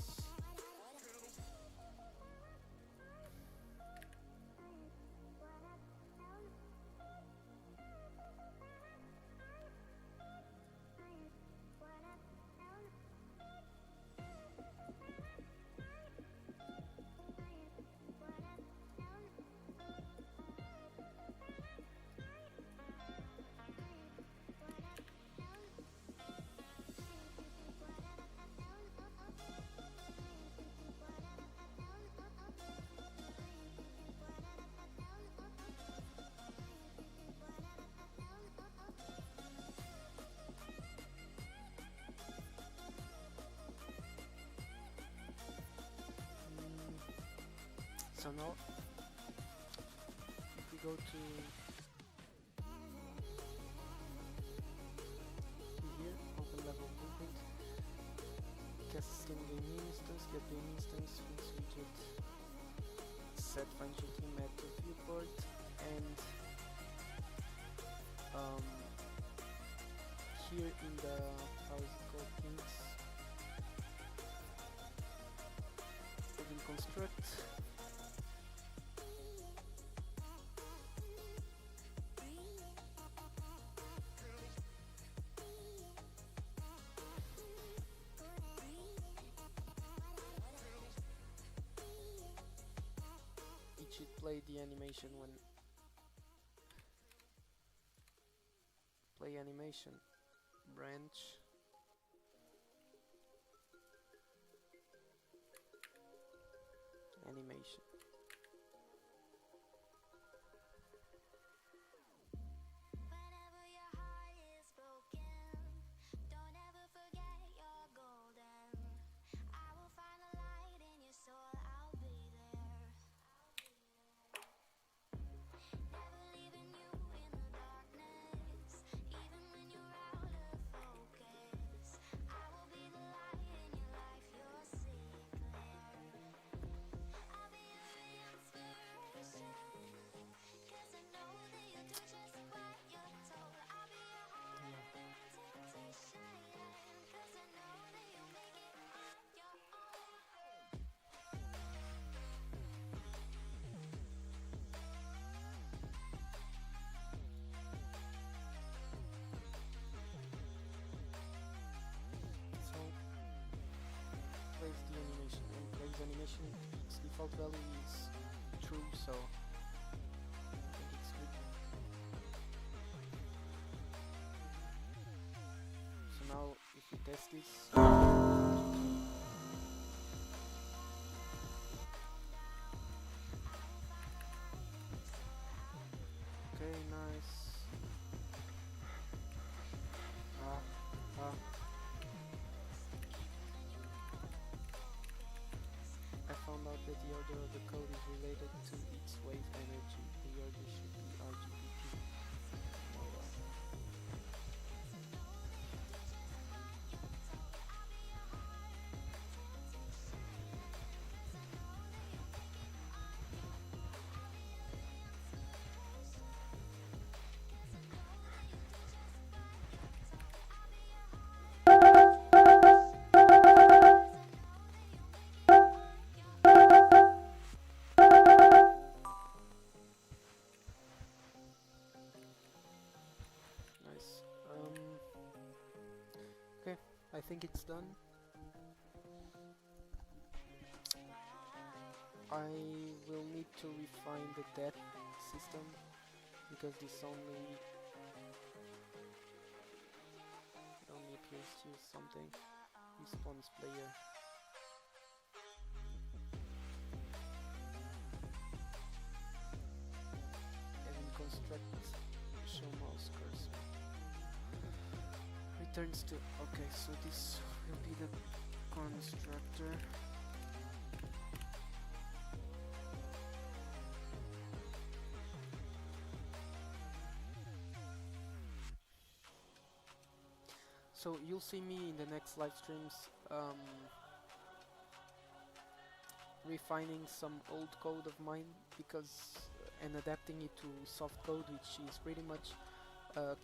So now, if we go to here, open level blueprint, cast skin game instance, get game instance, fix widget, set find team at the viewport, and here in the, how is it called, things, we will construct it should play the animation when play animation branch animation. Whenever your heart is broken, don't ever forget you're golden. I will find a light in your soul, I'll be there. Never leaving you in the darkness, even when you're out of focus. I will be the light in your life, you'll see clear. I'll be your inspiration, 'cause I know that you'll do just what you're told. I'll be your harder temptation, 'cause I know that you'll make it on your own. So plays the animation, and plays animation, its default value is true, so I think it's good. So now if we test this, okay, nice. I found out that the order of the code is related to its wave energy. The order should be RGBP. Oh well. Nice. Okay, I think it's done. I will need to refine the death system because this only appears to use something. Respawns player. And we construct show mouse cursor. Returns to, okay, so this will be the constructor. So you'll see me in the next live streams refining some old code of mine because and adapting it to soft code, which is pretty much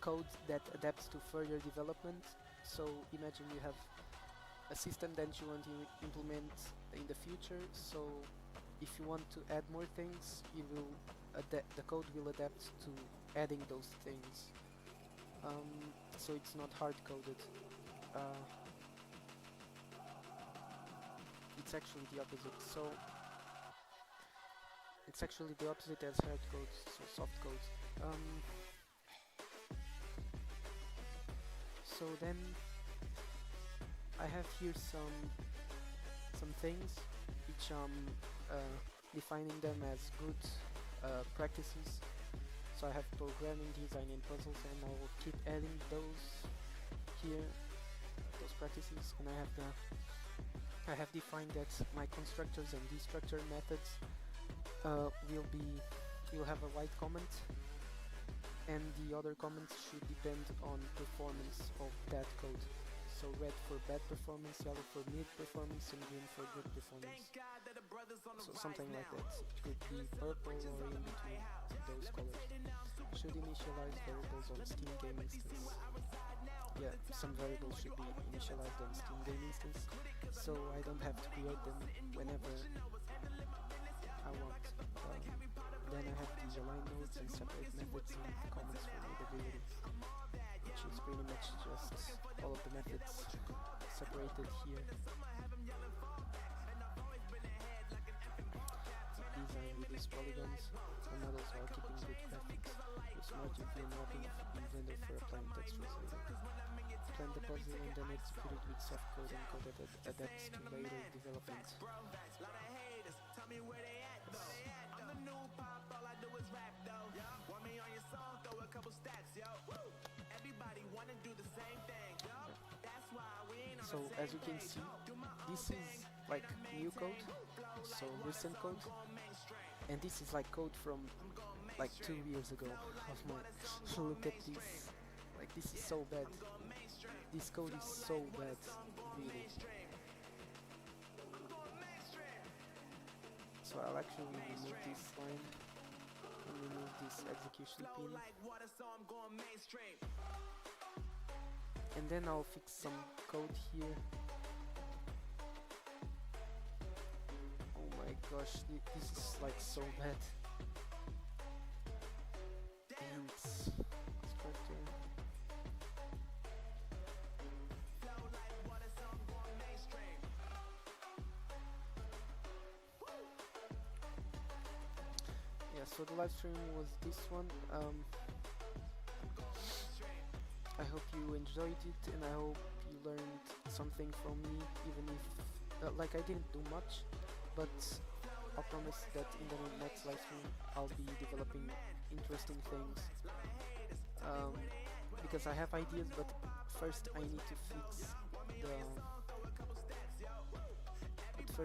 code that adapts to further development. So imagine you have a system that you want to implement in the future. So if you want to add more things, you will the code will adapt to adding those things. So it's not hard coded. It's actually the opposite. So it's actually the opposite as hard codes, so soft codes. So then I have here some things which defining them as good practices. So I have programming, design, and puzzles, and I will keep adding those here, those practices. And I have defined that my constructors and destructor methods we'll have a white comment, and the other comments should depend on performance of that code. So red for bad performance, yellow for mid performance, and green for good performance. So something like that. It could be purple or in between those colors. Should initialize variables on Steam game instance. Yeah, some variables should be initialized on Steam game instance, so I don't have to create them whenever I want. Then I have these align nodes and separate methods and comments for readability, which is pretty much just all of the methods separated here. Design reduce polygons and models while keeping good graphics. Use margin fill mapping in Blender for applying textures later. Plan the puzzle and then execute it with softcode and code that adapts to later development. So as you can see, this is like new code, so recent code, and this is like code from like 2 years ago of mine. Look at this, like this is so bad. This code is so bad, really. So I'll actually remove this line and remove this execution pin. And then I'll fix some code here. Oh my gosh, this is like so bad. Thanks. Constructor. Yeah, so the live stream was this one. I hope you enjoyed it, and I hope you learned something from me, even if like I didn't do much, but I promise that in the next live stream I'll be developing interesting things, because I have ideas, but first I need to fix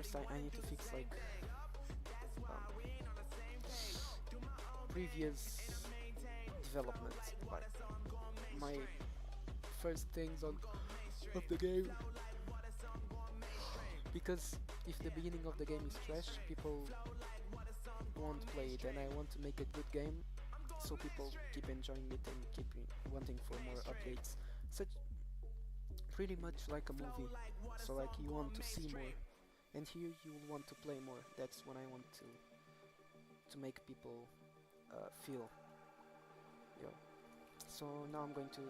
the I need to fix like previous developments, like my first things of the game, because if the beginning of the game is trash, people won't play it, and I want to make a good game so people keep enjoying it and keep wanting for more updates. Such pretty much like a movie, so like you want to see more, and here you will want to play more. That's what I want to make people feel. Yeah. So now I'm going to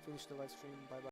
finish the live stream. Bye bye.